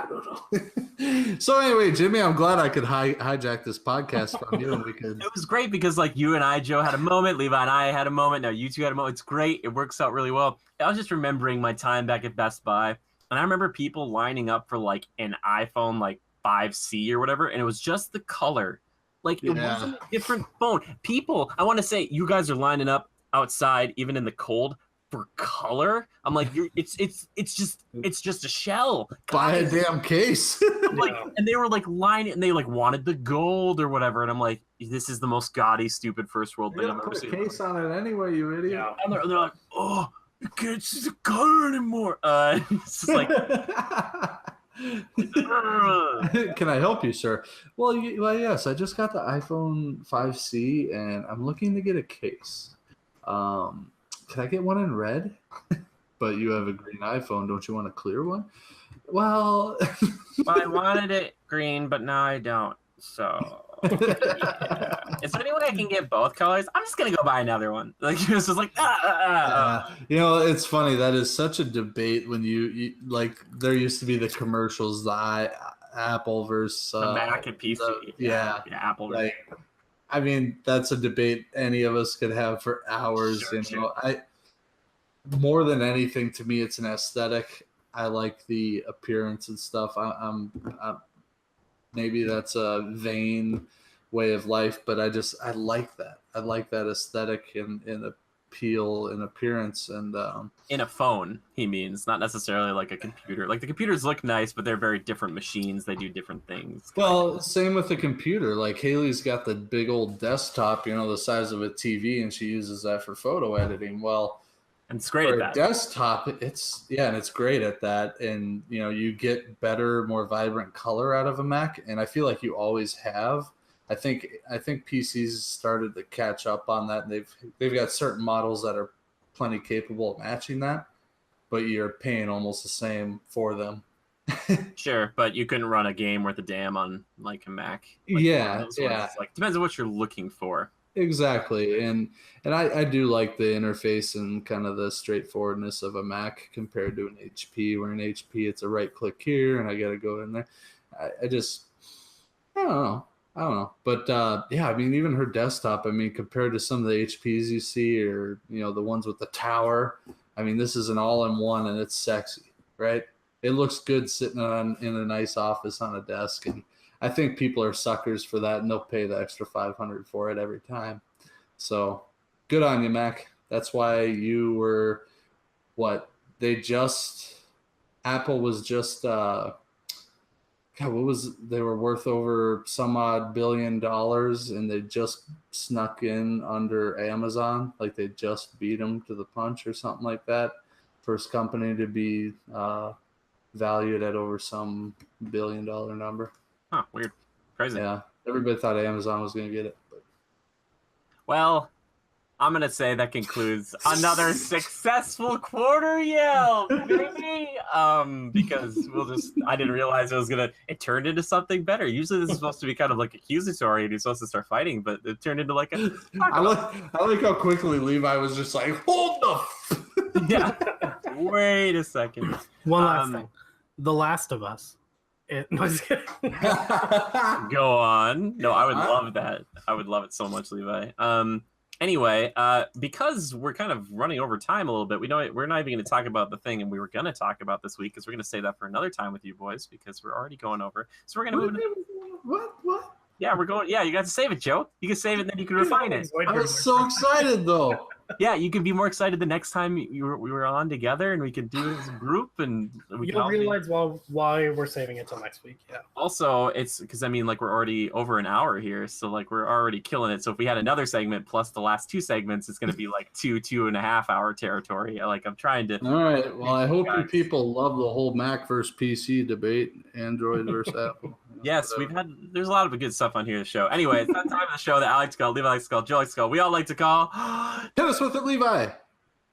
Speaker 3: don't know. So anyway, Jimmy, I'm glad I could hijack this podcast from you, and we could.
Speaker 1: It was great because like you and I, Joe, had a moment. Levi and I had a moment. Now you two had a moment. It's great. It works out really well. I was just remembering my time back at Best Buy, and I remember people lining up for like an iPhone like 5C or whatever, and it was just the color. Like it wasn't a different phone. People, I want to say, you guys are lining up outside, even in the cold, for color. I'm like, it's just a shell.
Speaker 3: Buy a damn case.
Speaker 1: Like, and they were like lining, and they like wanted the gold or whatever, and I'm like, this is the most gaudy, stupid first world thing I've ever seen.
Speaker 3: Put a case on it anyway, you idiot.
Speaker 1: Yeah. And they're like, oh, you can't see the color anymore. It's just like.
Speaker 3: Can I help you, sir? Well, yes, I just got the iPhone 5C, and I'm looking to get a case. Can I get one in red? But you have a green iPhone. Don't you want a clear one? Well,
Speaker 1: I wanted it green, but now I don't. So, yeah. Is there any way I can get both colors? I'm just gonna go buy another one. Like it's just like
Speaker 3: it's funny. That is such a debate when you like. There used to be the commercials, the Apple versus
Speaker 1: the Mac and PC.
Speaker 3: Yeah,
Speaker 1: Apple.
Speaker 3: Like, I mean, that's a debate any of us could have for hours. Sure. More than anything, to me, it's an aesthetic. I like the appearance and stuff. I'm maybe that's a vain way of life, but I like that. I like that aesthetic and appeal and appearance. And
Speaker 1: in a phone, he means, not necessarily like a computer. Like the computers look nice, but they're very different machines. They do different things.
Speaker 3: Well, same with the computer. Like Haley's got the big old desktop, the size of a TV, and she uses that for photo editing. Well,
Speaker 1: and it's great
Speaker 3: for
Speaker 1: at that.
Speaker 3: Desktop, and it's great at that. And you get better, more vibrant color out of a Mac, and I feel like you always have. I think PCs started to catch up on that, and they've got certain models that are plenty capable of matching that, but you're paying almost the same for them.
Speaker 1: Sure, but you couldn't run a game worth a damn on like a Mac. Like,
Speaker 3: yeah.
Speaker 1: Like depends on what you're looking for.
Speaker 3: Exactly, and I do like the interface and kind of the straightforwardness of a Mac compared to an HP. Where an HP, it's a right click here, and I got to go in there. I don't know, but I mean, even her desktop. I mean, compared to some of the HPs you see, or the ones with the tower. I mean, this is an all-in-one, and it's sexy, right? It looks good sitting in a nice office on a desk, and I think people are suckers for that, and they'll pay the extra $500 for it every time. So, good on you, Mac. That's why you were Apple was just they were worth over some odd $1 billion, and they just snuck in under Amazon, like they just beat them to the punch or something like that. First company to be valued at over some $1 billion number.
Speaker 1: Huh, weird. Crazy.
Speaker 3: Yeah. Everybody thought Amazon was going to get it. But.
Speaker 1: Well, I'm gonna say that concludes another successful quarter yell, baby. Because I didn't realize it turned into something better. Usually this is supposed to be kind of like accusatory and you're supposed to start fighting, but it turned into like a
Speaker 3: I like how quickly Levi was just like, hold the
Speaker 1: yeah. Wait a second.
Speaker 2: One last thing. The Last of Us. No, just kidding.
Speaker 1: Go on. No, I would love that. I would love it so much, Levi. Anyway, because we're kind of running over time a little bit, we're not even going to talk about the thing and we were going to talk about this week because we're going to save that for another time with you boys because we're already going over. So we're going to move.
Speaker 3: What?
Speaker 1: Yeah, we're going. Yeah, you got to save it, Joe. You can save it, and then you can refine it.
Speaker 3: I was so excited, though.
Speaker 1: Yeah, you could be more excited the next time we were on together, and we could do it as a group, and
Speaker 2: you'll realize why we're saving it till next week. Yeah.
Speaker 1: Also, it's because we're already over an hour here, so like we're already killing it. So if we had another segment plus the last two segments, it's going to be like 2.5 hour territory. Like I'm trying to.
Speaker 3: All right. Well, I hope you people love the whole Mac versus PC debate, Android versus Apple.
Speaker 1: Yes, there's a lot of good stuff on here to show. Anyway, it's that time of the show that I like to call, Levi likes to call, Joe likes to call, we all like to call.
Speaker 3: Hit us with it, Levi.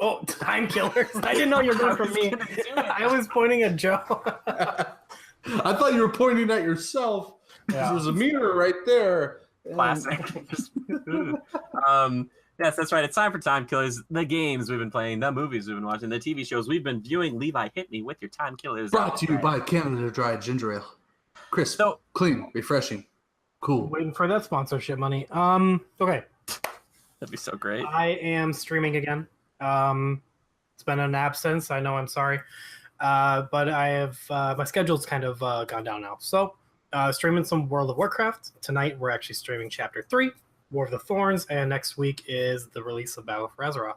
Speaker 2: Oh, Timekillers. I didn't know you were going for me. I was pointing at Joe.
Speaker 3: I thought you were pointing at yourself. Yeah. There's a mirror right there.
Speaker 1: Classic. Yes, that's right. It's time for Timekillers. The games we've been playing, the movies we've been watching, the TV shows we've been viewing. Levi, hit me with your Timekillers.
Speaker 3: Brought to you by Canada Dry Ginger Ale. Crisp, clean, refreshing, cool.
Speaker 2: Waiting for that sponsorship money. Okay.
Speaker 1: That'd be so great.
Speaker 2: I am streaming again. It's been an absence. I know. I'm sorry, but I have my schedule's kind of gone down now. So, streaming some World of Warcraft tonight. We're actually streaming Chapter 3, War of the Thorns, and next week is the release of Battle for Azeroth.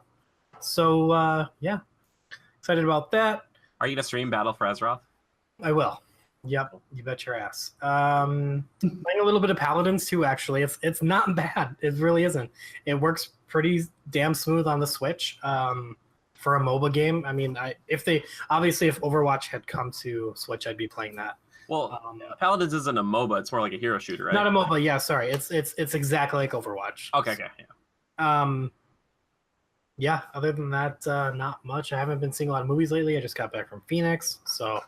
Speaker 2: So, yeah, excited about that.
Speaker 1: Are you gonna stream Battle for Azeroth?
Speaker 2: I will. Yep, you bet your ass. Playing a little bit of Paladins too. Actually, it's not bad. It really isn't. It works pretty damn smooth on the Switch for a MOBA game. I mean, if Overwatch had come to Switch, I'd be playing that.
Speaker 1: Well, Paladins isn't a MOBA. It's more like a hero shooter, right?
Speaker 2: Not a MOBA. Yeah, sorry. It's exactly like Overwatch.
Speaker 1: Okay. Yeah.
Speaker 2: Yeah. Other than that, not much. I haven't been seeing a lot of movies lately. I just got back from Phoenix, so.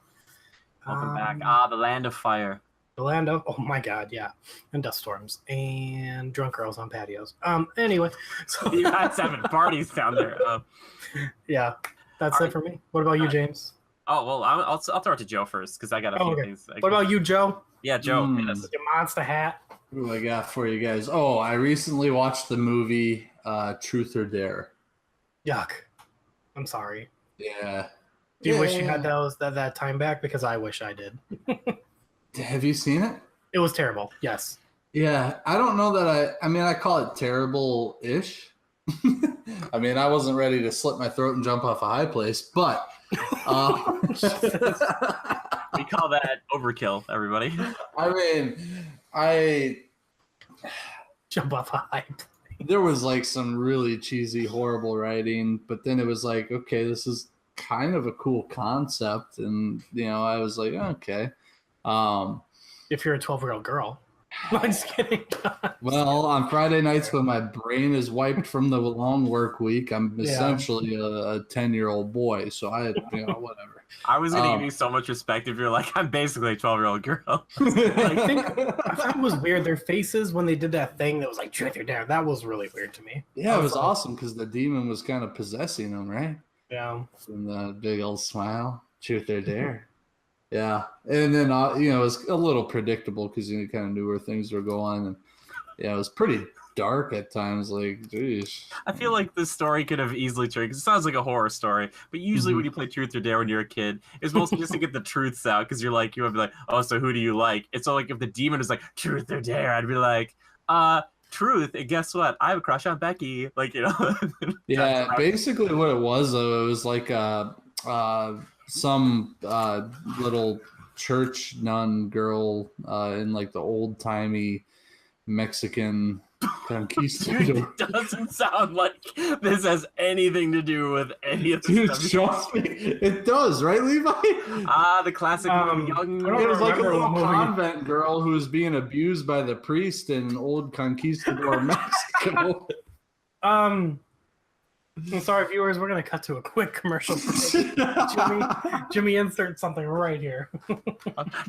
Speaker 1: Welcome back. The Land of Fire.
Speaker 2: The Land of, oh my God, yeah. And dust storms. And drunk girls on patios. Anyway. So
Speaker 1: you guys having parties down there.
Speaker 2: Yeah, that's it for me. What about you, James?
Speaker 1: Oh, well, I'll throw it to Joe first, because I got a few things.
Speaker 2: What about you, Joe?
Speaker 1: Yeah, Joe.
Speaker 2: Your monster hat.
Speaker 3: What do I got for you guys? Oh, I recently watched the movie Truth or Dare.
Speaker 2: Yuck. I'm sorry.
Speaker 3: Yeah.
Speaker 2: Do you wish you had that time back? Because I wish I did.
Speaker 3: Have you seen it?
Speaker 2: It was terrible. Yes.
Speaker 3: Yeah, I don't know that I call it terrible-ish. I mean, I wasn't ready to slit my throat and jump off a high place, but
Speaker 1: we call that overkill, everybody.
Speaker 3: I mean,
Speaker 2: jump off a high place.
Speaker 3: There was like some really cheesy, horrible writing, but then it was like, okay, this is kind of a cool concept, and I was like, okay.
Speaker 2: If you're a 12-year-old girl. I'm just kidding.
Speaker 3: Well, on Friday nights when my brain is wiped from the long work week, I'm essentially a 10-year-old boy, so whatever.
Speaker 1: I was going to give you so much respect if you're like, I'm basically a 12-year-old girl.
Speaker 2: I thought it was weird. Their faces when they did that thing that was like, truth or dare, that was really weird to me.
Speaker 3: Yeah, it was awesome because the demon was kind of possessing them, right?
Speaker 2: Yeah.
Speaker 3: And the big old smile, truth or dare. Yeah. And then, it was a little predictable because you kind of knew where things were going. And yeah, it was pretty dark at times. Like, geez.
Speaker 1: I feel like this story could have easily turned, because it sounds like a horror story. But usually when you play Truth or Dare when you're a kid, it's mostly just to get the truths out, because you would be like, oh, so who do you like? It's so like if the demon is like, Truth or Dare, I'd be like, truth, and guess what? I have a crush on Becky.
Speaker 3: Yeah, basically what it was, though, it was like some little church nun girl in like the old timey Mexican conquistador.
Speaker 1: It doesn't sound like this has anything to do with any of
Speaker 3: this. Dude, trust me, it does, right, Levi?
Speaker 1: The classic young.
Speaker 3: It was like a little convent girl who was being abused by the priest in old conquistador Mexico.
Speaker 2: I'm sorry, viewers. We're gonna cut to a quick commercial break. Jimmy, insert something right here.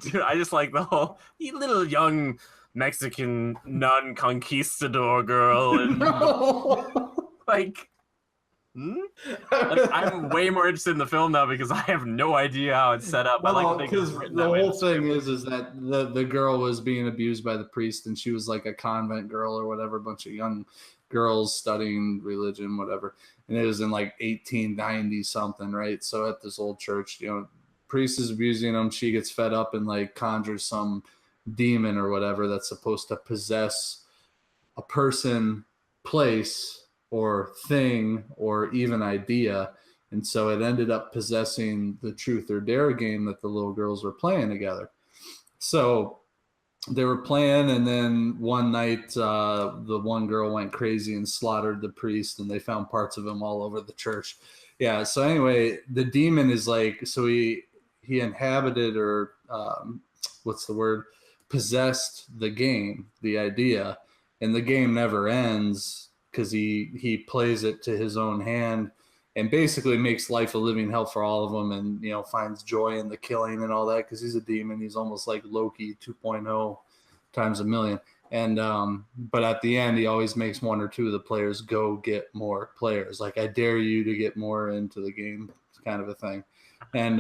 Speaker 1: Dude, I just like the whole you little young Mexican non-conquistador girl, and like, like, I'm way more interested in the film now because I have no idea how it's set up.
Speaker 3: Well,
Speaker 1: I like to think
Speaker 3: because
Speaker 1: it's written
Speaker 3: the
Speaker 1: that way.
Speaker 3: whole thing is that the girl was being abused by the priest, and she was like a convent girl or whatever, a bunch of young girls studying religion, whatever. And it was in like 1890 something, right? So at this old church, you know, priest is abusing them. She gets fed up and like conjures some demon or whatever that's supposed to possess a person, place, or thing, or even idea. And so it ended up possessing the truth or dare game that the little girls were playing together. So they were playing, and then one night the one girl went crazy and slaughtered the priest, and they found parts of him all over the church. Yeah, so anyway, the demon is like, so he inhabited, or what's the word, possessed the game, the idea, and the game never ends because he plays it to his own hand and basically makes life a living hell for all of them, and, you know, finds joy in the killing and all that because he's a demon. He's almost like Loki 2.0 times a million. And but at the end, he always makes one or two of the players go get more players. Like, I dare you to get more into the game, kind of a thing. And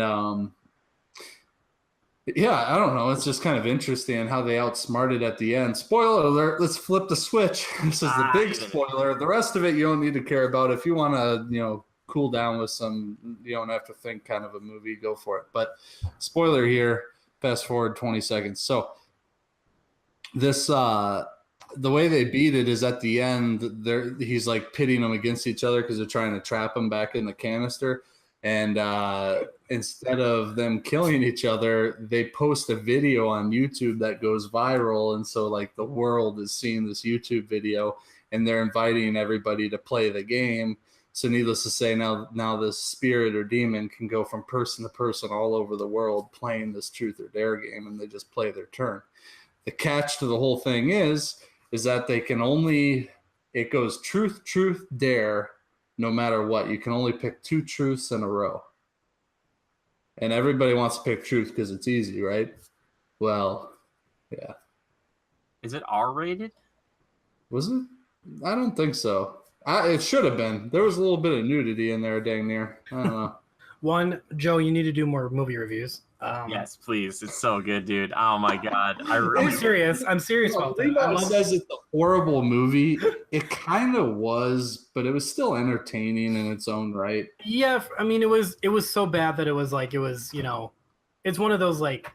Speaker 3: yeah, I don't know. It's just kind of interesting how they outsmarted at the end. Spoiler alert, let's flip the switch. This is the big spoiler. The rest of it you don't need to care about. If you want to, you know, cool down with some, you don't have to think kind of a movie, go for it. But spoiler here, fast forward 20 seconds. So this, the way they beat it is at the end, he's like pitting them against each other because they're trying to trap them back in the canister. And instead of them killing each other, they post a video on YouTube that goes viral. And so, like, the world is seeing this YouTube video, and they're inviting everybody to play the game. So needless to say, now this spirit or demon can go from person to person all over the world playing this truth or dare game, and they just play their turn. The catch to the whole thing is that they can only, it goes truth, dare, no matter what. You can only pick 2 truths in a row. And everybody wants to pick truth because it's easy, right? Well, yeah.
Speaker 1: Is it R-rated?
Speaker 3: Was it? I don't think so. It should have been. There was a little bit of nudity in there, dang near. I don't know.
Speaker 2: One, Joe, you need to do more movie reviews.
Speaker 1: Yes, please. It's so good, dude. Oh my god, I really.
Speaker 2: I'm serious about that.
Speaker 3: I love says it's a horrible movie. It kind of was, but it was still entertaining in its own right.
Speaker 2: Yeah, I mean, it was so bad that it was, you know, it's one of those like.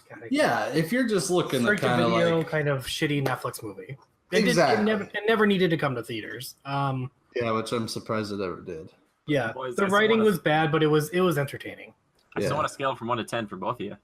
Speaker 2: God,
Speaker 3: yeah, if you're just looking at kind of like
Speaker 2: kind of shitty Netflix movie.
Speaker 3: Exactly.
Speaker 2: It never needed to come to theaters.
Speaker 3: Yeah, which I'm surprised it ever did.
Speaker 2: Yeah, boys, the writing was bad, but it was entertaining.
Speaker 1: I still want to scale from 1 to 10 for both of you.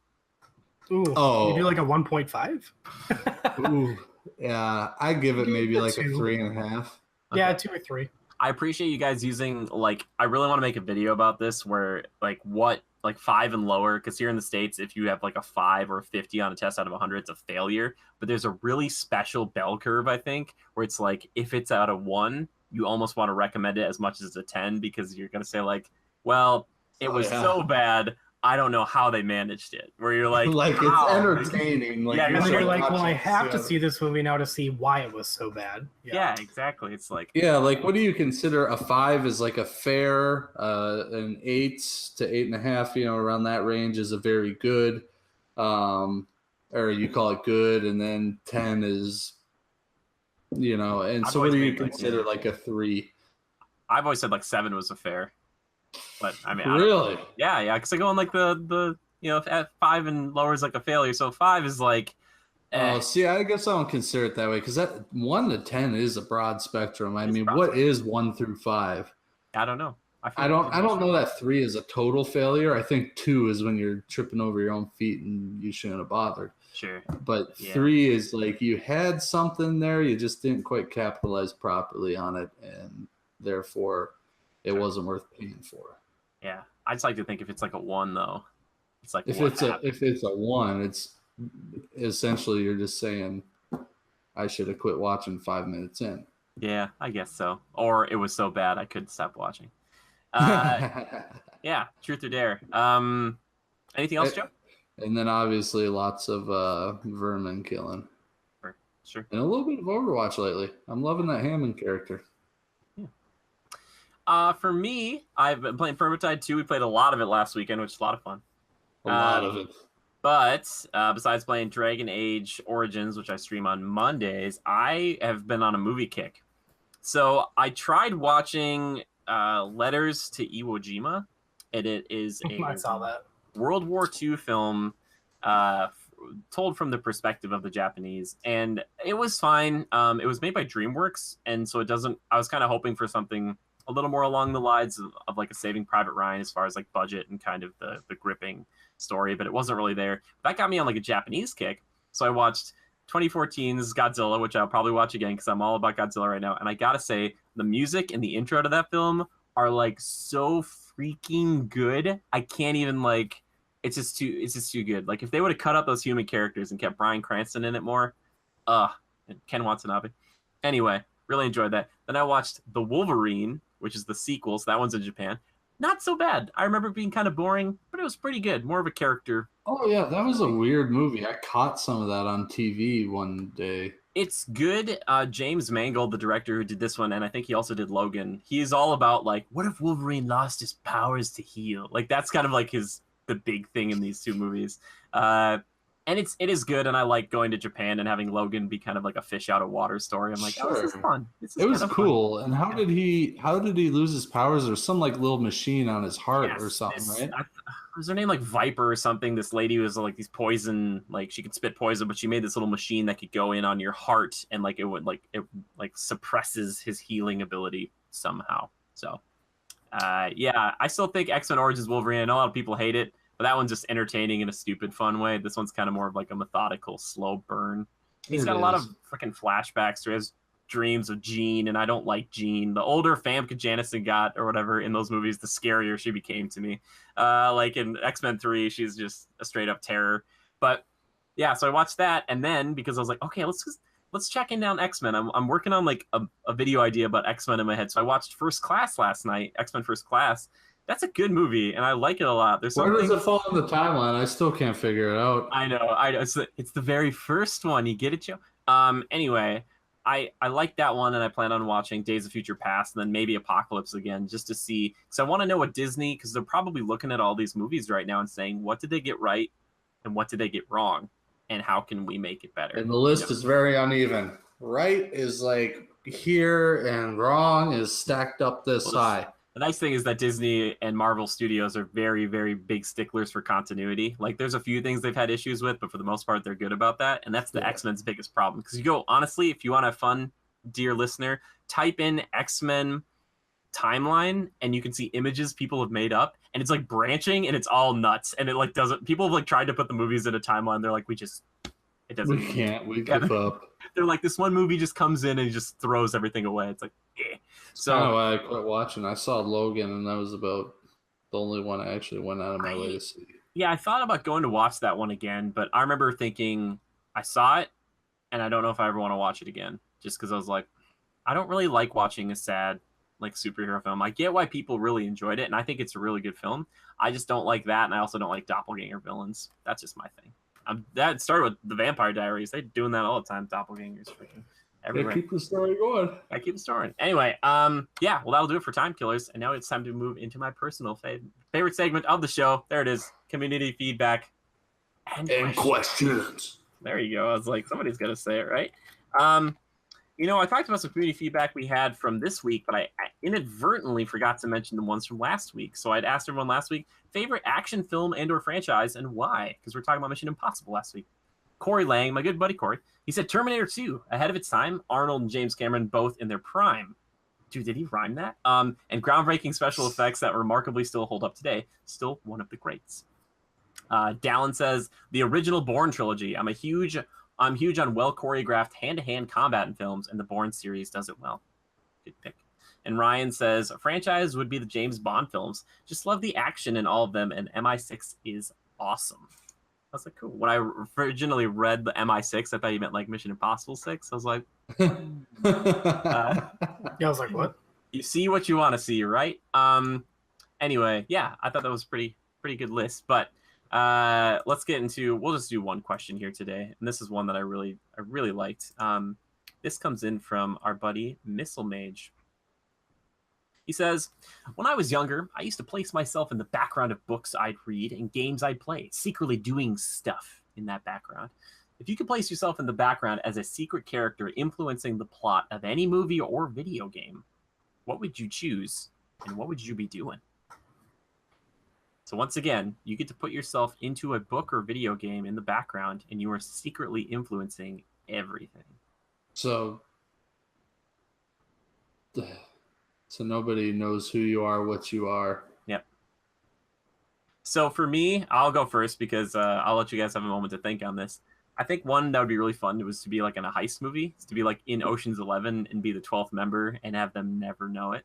Speaker 2: Ooh, you do like a 1.5?
Speaker 3: Ooh, yeah, I give it maybe like 2. A 3.5.
Speaker 2: Okay. Yeah, 2 or 3.
Speaker 1: I appreciate you guys using, like, I really want to make a video about this where, like, what, like 5 and lower, because here in the States, if you have like a 5 or a 50 on a test out of 100, it's a failure. But there's a really special bell curve, I think, where it's like, if it's out of 1, you almost want to recommend it as much as a 10, because you're going to say, like, well, it was so bad, I don't know how they managed it. Where you're like,
Speaker 3: it's entertaining. Like,
Speaker 2: yeah, you're like, well, I have to see this movie now to see why it was so bad.
Speaker 1: Yeah, exactly. It's like,
Speaker 3: yeah, like, what do you consider a 5 is like a fair, an 8 to 8.5, you know, around that range is a very good, or you call it good, and then 10 is, you know, and so what do you consider like a 3?
Speaker 1: I've always said like 7 was a fair. But I mean,
Speaker 3: really?
Speaker 1: Yeah, because I go on like the you know, at 5 and lower is like a failure, so 5 is like.
Speaker 3: Oh, see, I guess I don't consider it that way because that 1 to 10 is a broad spectrum. I mean, what is 1 through 5?
Speaker 1: I don't know.
Speaker 3: I don't know that 3 is a total failure. I think 2 is when you're tripping over your own feet and you shouldn't have bothered.
Speaker 1: Sure.
Speaker 3: But 3 is like you had something there, you just didn't quite capitalize properly on it, and therefore it wasn't worth paying for.
Speaker 1: Yeah, I just like to think if it's like a 1 though, it's like
Speaker 3: if it's a 1, it's essentially you're just saying I should have quit watching 5 minutes in.
Speaker 1: Yeah, I guess so. Or it was so bad I couldn't stop watching. Yeah, truth or dare. Anything else, Joe?
Speaker 3: And then obviously lots of vermin killing.
Speaker 1: Sure.
Speaker 3: And a little bit of Overwatch lately. I'm loving that Hammond character.
Speaker 1: For me, I've been playing Permatide 2. We played a lot of it last weekend, which is a lot of fun.
Speaker 3: A lot of it.
Speaker 1: But besides playing Dragon Age Origins, which I stream on Mondays, I have been on a movie kick. So I tried watching Letters to Iwo Jima, and it is
Speaker 2: I saw that.
Speaker 1: World War II film told from the perspective of the Japanese, and it was fine. It was made by DreamWorks, and so it doesn't. I was kind of hoping for something a little more along the lines of like a Saving Private Ryan as far as like budget and kind of the gripping story, but it wasn't really there. That got me on like a Japanese kick, so I watched 2014's Godzilla, which I'll probably watch again because I'm all about Godzilla right now. And I gotta say, the music and the intro to that film are like so freaking good. I can't even like. It's just too good. Like if they would have cut out those human characters and kept Bryan Cranston in it more, and Ken Watanabe. Anyway, really enjoyed that. Then I watched The Wolverine, which is the sequel, so that one's in Japan. Not so bad. I remember it being kind of boring, but it was pretty good. More of a character.
Speaker 3: Oh yeah, that was a weird movie. I caught some of that on TV one day.
Speaker 1: It's good. James Mangold, the director who did this one, and I think he also did Logan. He's all about like, what if Wolverine lost his powers to heal? Like that's kind of like the big thing in these two movies. And it is good, and I like going to Japan and having Logan be kind of like a fish out of water story. I'm like,
Speaker 3: Sure.
Speaker 1: oh, this is fun.
Speaker 3: It was cool. And how did he lose his powers? There's some like little machine on his heart or something, right?
Speaker 1: Was her name like Viper or something? This lady was like these poison, like she could spit poison, but she made this little machine that could go in on your heart and like it suppresses his healing ability somehow. So yeah, I still think X-Men Origins Wolverine. I know a lot of people hate it, but that one's just entertaining in a stupid fun way. This one's kind of more of like a methodical, slow burn. He's got a lot of freaking flashbacks to his dreams of Jean, and I don't like Jean. The older Famke Janssen got or whatever in those movies, the scarier she became to me. Like in X-Men 3, she's just a straight up terror. But yeah, so I watched that, and then because I was like, okay, let's check in down X-Men. I'm working on like a video idea about X-Men in my head. So I watched First Class last night, X-Men First Class. That's a good movie, and I like it a lot. There's
Speaker 3: Where does it fall in the timeline? I still can't figure it out.
Speaker 1: I know. It's the very first one. You get it, Joe? Anyway, I like that one, and I plan on watching Days of Future Past and then maybe Apocalypse again just to see. Because I want to know what Disney, because they're probably looking at all these movies right now and saying, what did they get right and what did they get wrong? And how can we make it better?
Speaker 3: And the list is very uneven. Right is like here, and wrong is stacked up this high.
Speaker 1: The nice thing is that Disney and Marvel Studios are very, very big sticklers for continuity. Like, there's a few things they've had issues with, but for the most part, they're good about that. And that's the X-Men's biggest problem. Because you go, honestly, if you want to have fun, dear listener, type in X-Men timeline, and you can see images people have made up, and it's like branching, and it's all nuts. And it like doesn't. People have like tried to put the movies in a timeline. They're like, it doesn't.
Speaker 3: We can't. We give up.
Speaker 1: They're like, this one movie just comes in and just throws everything away. It's like, eh. So
Speaker 3: kind of why I quit watching. I saw Logan, and that was about the only one I actually went out of my way to see.
Speaker 1: Yeah, I thought about going to watch that one again, but I remember thinking I saw it, and I don't know if I ever want to watch it again. Just because I was like, I don't really like watching a sad like superhero film. I get why people really enjoyed it, and I think it's a really good film. I just don't like that, and I also don't like doppelganger villains. That's just my thing. That started with the Vampire Diaries. They're doing that all the time. Doppelgangers, freaking everywhere.
Speaker 3: Keep the story going.
Speaker 1: I keep the story. Anyway, yeah, well, that'll do it for Timekillers. And now it's time to move into my personal favorite segment of the show. There it is. Community feedback and
Speaker 3: questions.
Speaker 1: There you go. I was like, somebody's got to say it, right? I talked about some community feedback we had from this week, but I inadvertently forgot to mention the ones from last week. So I'd asked everyone last week, favorite action film and or franchise and why? Because we're talking about Mission Impossible last week. Corey Lang, my good buddy Corey, he said Terminator 2, ahead of its time. Arnold and James Cameron both in their prime. Dude, did he rhyme that? And groundbreaking special effects that remarkably still hold up today. Still one of the greats. Dallin says the original Bourne trilogy. I'm huge on well choreographed hand-to-hand combat in films, and the Bourne series does it well. Good pick. And Ryan says a franchise would be the James Bond films. Just love the action in all of them, and MI6 is awesome. was like, cool. When I originally read the MI6, I thought you meant like Mission Impossible 6. I was like,
Speaker 2: Yeah, I was like, what?
Speaker 1: you see what you want to see, right? Anyway, yeah, I thought that was pretty good list. But let's get into. We'll just do one question here today, and this is one that I really liked. This comes in from our buddy Missile Mage. He says, when I was younger, I used to place myself in the background of books I'd read and games I'd play, secretly doing stuff in that background. If you could place yourself in the background as a secret character influencing the plot of any movie or video game, what would you choose and what would you be doing? So once again, you get to put yourself into a book or video game in the background and you are secretly influencing everything.
Speaker 3: So nobody knows who you are, what you are.
Speaker 1: Yep. So for me, I'll go first because I'll let you guys have a moment to think on this. I think one that would be really fun was to be like in a heist movie, to be like in Ocean's 11 and be the 12th member and have them never know it.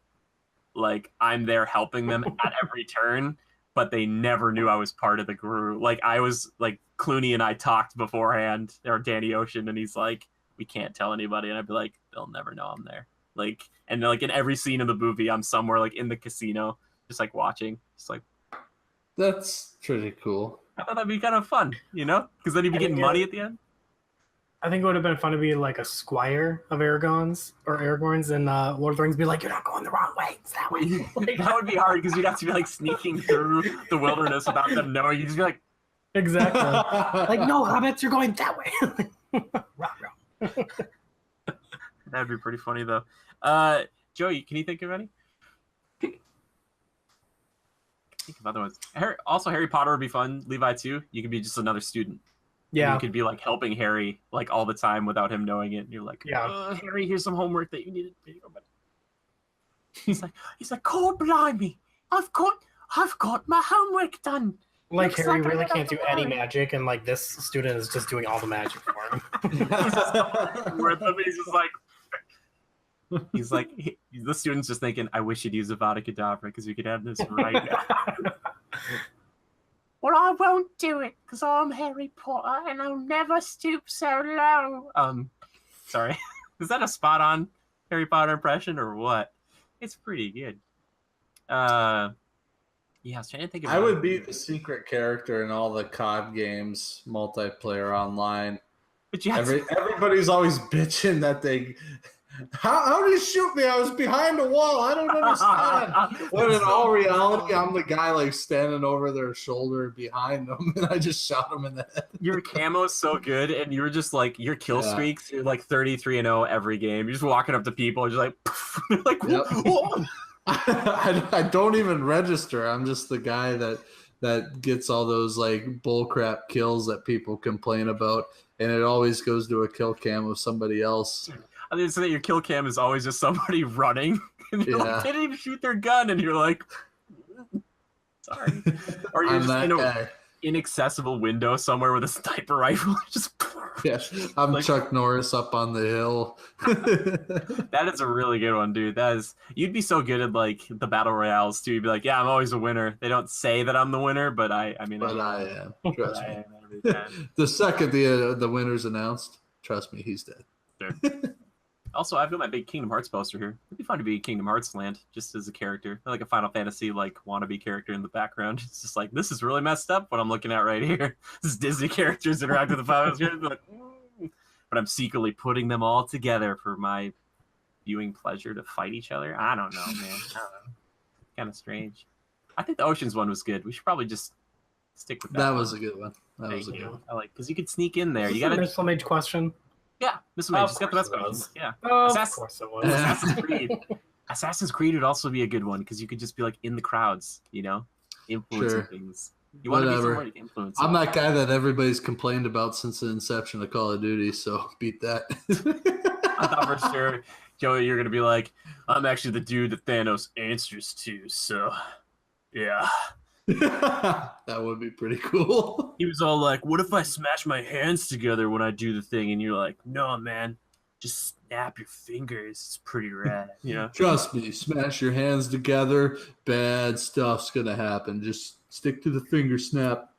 Speaker 1: Like I'm there helping them at every turn, but they never knew I was part of the crew. Like I was like Clooney and I talked beforehand, or Danny Ocean, and he's like, we can't tell anybody. And I'd be like, they'll never know I'm there. Like, and like in every scene of the movie, I'm somewhere like in the casino, just like watching, just like.
Speaker 3: That's pretty cool.
Speaker 1: I thought that'd be kind of fun, you know, because then you'd be getting money at the end.
Speaker 2: I think it would have been fun to be like a squire of Aragorn's and Lord of the Rings be like, you're not going the wrong way. It's that way.
Speaker 1: Like, that would be hard because you'd have to be like sneaking through the wilderness without them knowing. You'd just be like,
Speaker 2: exactly. Like, no, hobbits, you're going that way.
Speaker 1: That'd be pretty funny though. Joey, can you think of any? Think of other ones. Also, Harry Potter would be fun. Levi too. You could be just another student.
Speaker 2: Yeah.
Speaker 1: You could be like helping Harry like all the time without him knowing it. And you're like,
Speaker 2: yeah,
Speaker 1: Harry, here's some homework that you needed. He's like, oh blimey, I've got my homework done.
Speaker 2: Like Harry really can't do any magic, and like this student is just doing all the magic for him.
Speaker 1: He's like, the student's just thinking, I wish you'd use Avada Kedavra because we could have this right now. Well, I won't do it because I'm Harry Potter and I'll never stoop so low. Sorry, is that a spot on Harry Potter impression or what? It's pretty good. Yeah, I was trying to think of.
Speaker 3: I would be the secret character in all the COD games, multiplayer online.
Speaker 1: But you
Speaker 3: everybody's always bitching that they. How did you shoot me? I was behind a wall. I don't understand. When in all reality, I'm the guy like standing over their shoulder behind them, and I just shot them in the head.
Speaker 1: Your camo's so good, and you're just like your kill streaks. You're like 33-0 every game. You're just walking up to people, and just like, you're like, whoa.
Speaker 3: I don't even register. I'm just the guy that gets all those like bullcrap kills that people complain about, and it always goes to a kill cam of somebody else.
Speaker 1: I didn't say that your kill cam is always just somebody running, and you're like, they didn't even shoot their gun, and you're like, sorry. Or you're just in an inaccessible window somewhere with a sniper rifle. Just
Speaker 3: I'm like, Chuck Norris up on the hill.
Speaker 1: That is a really good one, dude. You'd be so good at like the battle royales too. You'd be like, yeah, I'm always a winner. They don't say that I'm the winner, but I am.
Speaker 3: Trust me. The second the winner's announced, trust me, he's dead.
Speaker 1: Sure. Also, I've got my big Kingdom Hearts poster here. It'd be fun to be Kingdom Hearts land, just as a character, like a Final Fantasy like wannabe character in the background. It's just like, this is really messed up. What I'm looking at right here. This is Disney characters interacting with the Final Fantasy. Like, but I'm secretly putting them all together for my viewing pleasure to fight each other. I don't know, man. I don't know. Kind of strange. I think the Oceans one was good. We should probably just stick with that.
Speaker 3: That was a good one. That was a good one.
Speaker 1: I like because you could sneak in there.
Speaker 2: You got a Missile Mage question.
Speaker 1: Yeah, Missile Mage. Just got the best questions. Yeah.
Speaker 2: Of course it was.
Speaker 1: Assassin's Creed. Assassin's Creed would also be a good one because you could just be like in the crowds, you know, influencing things. You want to be somebody to influence.
Speaker 3: I'm that guy that everybody's complained about since the inception of Call of Duty, so beat that.
Speaker 1: I thought for sure, Joey, you're gonna be like, I'm actually the dude that Thanos answers to, so yeah.
Speaker 3: That would be pretty cool.
Speaker 1: He was all like, what if I smash my hands together when I do the thing? And you're like, no, man, just snap your fingers. It's pretty rad, you know?
Speaker 3: Trust me, smash your hands together, bad stuff's gonna happen. Just stick to the finger snap.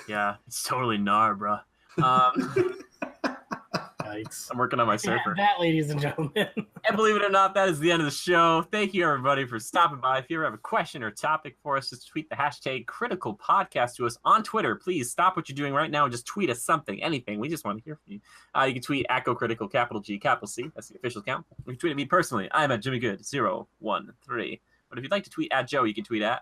Speaker 1: Yeah, it's totally gnar, bruh.
Speaker 2: Yikes.
Speaker 1: I'm working on my surfer.
Speaker 2: That, ladies and gentlemen.
Speaker 1: And believe it or not, that is the end of the show. Thank you, everybody, for stopping by. If you ever have a question or topic for us, just tweet the hashtag Critical Podcast to us on Twitter. Please stop what you're doing right now and just tweet us something, anything. We just want to hear from you. You can tweet at GoCritical, capital G, capital C. That's the official account. You can tweet at me personally. I'm at JimmyGood013. But if you'd like to tweet at Joe, you can tweet at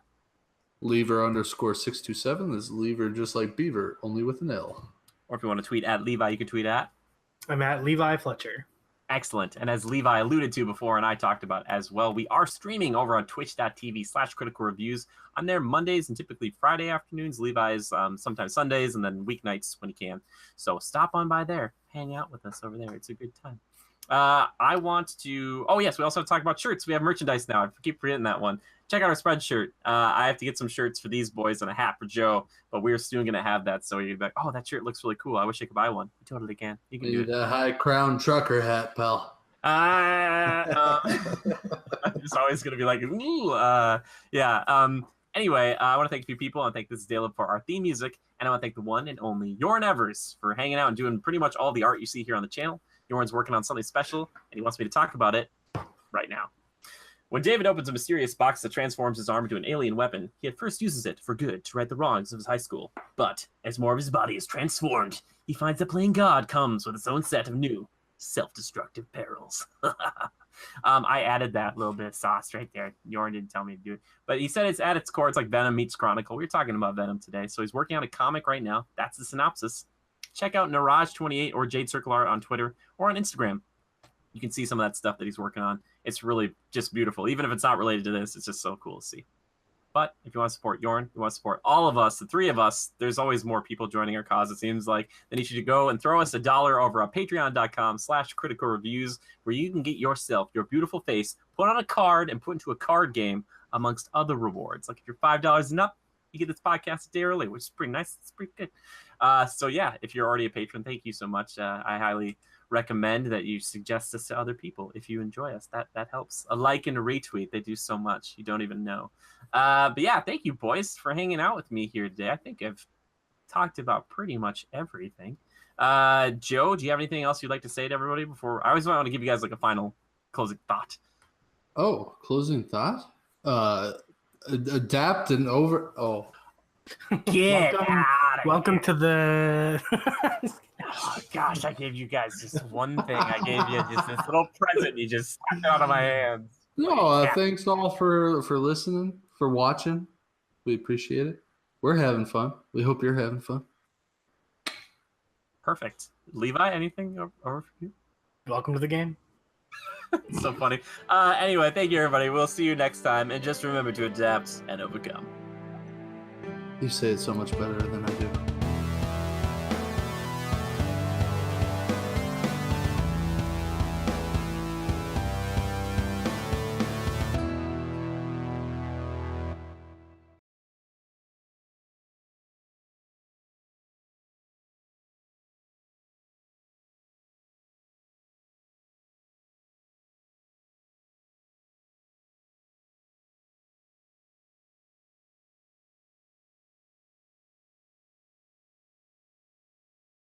Speaker 3: Lever_627. This is Lever just like Beaver, only with an L.
Speaker 1: Or if you want to tweet at Levi, you can tweet at
Speaker 2: I'm at Levi Fletcher.
Speaker 1: Excellent. And as Levi alluded to before and I talked about as well, we are streaming over on twitch.tv/critical reviews. I'm there Mondays and typically Friday afternoons. Levi's sometimes Sundays and then weeknights when he can. So stop on by there. Hang out with us over there. It's a good time. I want to... Oh, yes, we also have to talk about shirts. We have merchandise now. I keep forgetting that one. Check out our Spreadshirt. I have to get some shirts for these boys and a hat for Joe, but we're soon going to have that. So you're like, oh, that shirt looks really cool. I wish I could buy one. You totally can. You can do it.
Speaker 3: A high crown trucker hat, pal.
Speaker 1: I'm just always going to be like, ooh, yeah. Anyway, I want to thank a few people. I want to thank This is Diablo for our theme music, and I want to thank the one and only Jorn Evers for hanging out and doing pretty much all the art you see here on the channel. Jorn's working on something special, and he wants me to talk about it right now. When David opens a mysterious box that transforms his arm into an alien weapon, he at first uses it for good to right the wrongs of his high school. But as more of his body is transformed, he finds that playing God comes with its own set of new, self-destructive perils. I added that little bit of sauce right there. Jorn didn't tell me to do it. But he said it's at its core, it's like Venom meets Chronicle. We were talking about Venom today. So he's working on a comic right now. That's the synopsis. Check out Niraj28 or Jade Circle Art on Twitter or on Instagram. You can see some of that stuff that he's working on. It's really just beautiful. Even if it's not related to this, it's just so cool to see. But if you want to support Jorn, you want to support all of us, the three of us, there's always more people joining our cause, it seems like. Then you should go and throw us $1 over on patreon.com/critical reviews, where you can get yourself, your beautiful face, put on a card and put into a card game amongst other rewards. Like if you're $5 and up, you get this podcast a day early, which is pretty nice. It's pretty good. So yeah, if you're already a patron, thank you so much. I highly recommend that you suggest this to other people if you enjoy us. That helps. A like and a retweet, they do so much. You don't even know. But yeah, thank you, boys, for hanging out with me here today. I think I've talked about pretty much everything. Joe, do you have anything else you'd like to say to everybody before? I always want to give you guys like a final closing thought.
Speaker 3: Oh, closing thought? Adapt and over... Oh.
Speaker 1: Get
Speaker 2: Welcome to the...
Speaker 1: Oh, gosh, I gave you guys just one thing. I gave you just this little present. You just snapped out of my hands.
Speaker 3: No, thanks all for listening, for watching. We appreciate it. We're having fun. We hope you're having fun.
Speaker 1: Perfect. Levi, anything over for you?
Speaker 2: Welcome to the game.
Speaker 1: It's so funny. Anyway, thank you, everybody. We'll see you next time. And just remember to adapt and overcome.
Speaker 3: You say it so much better than I do.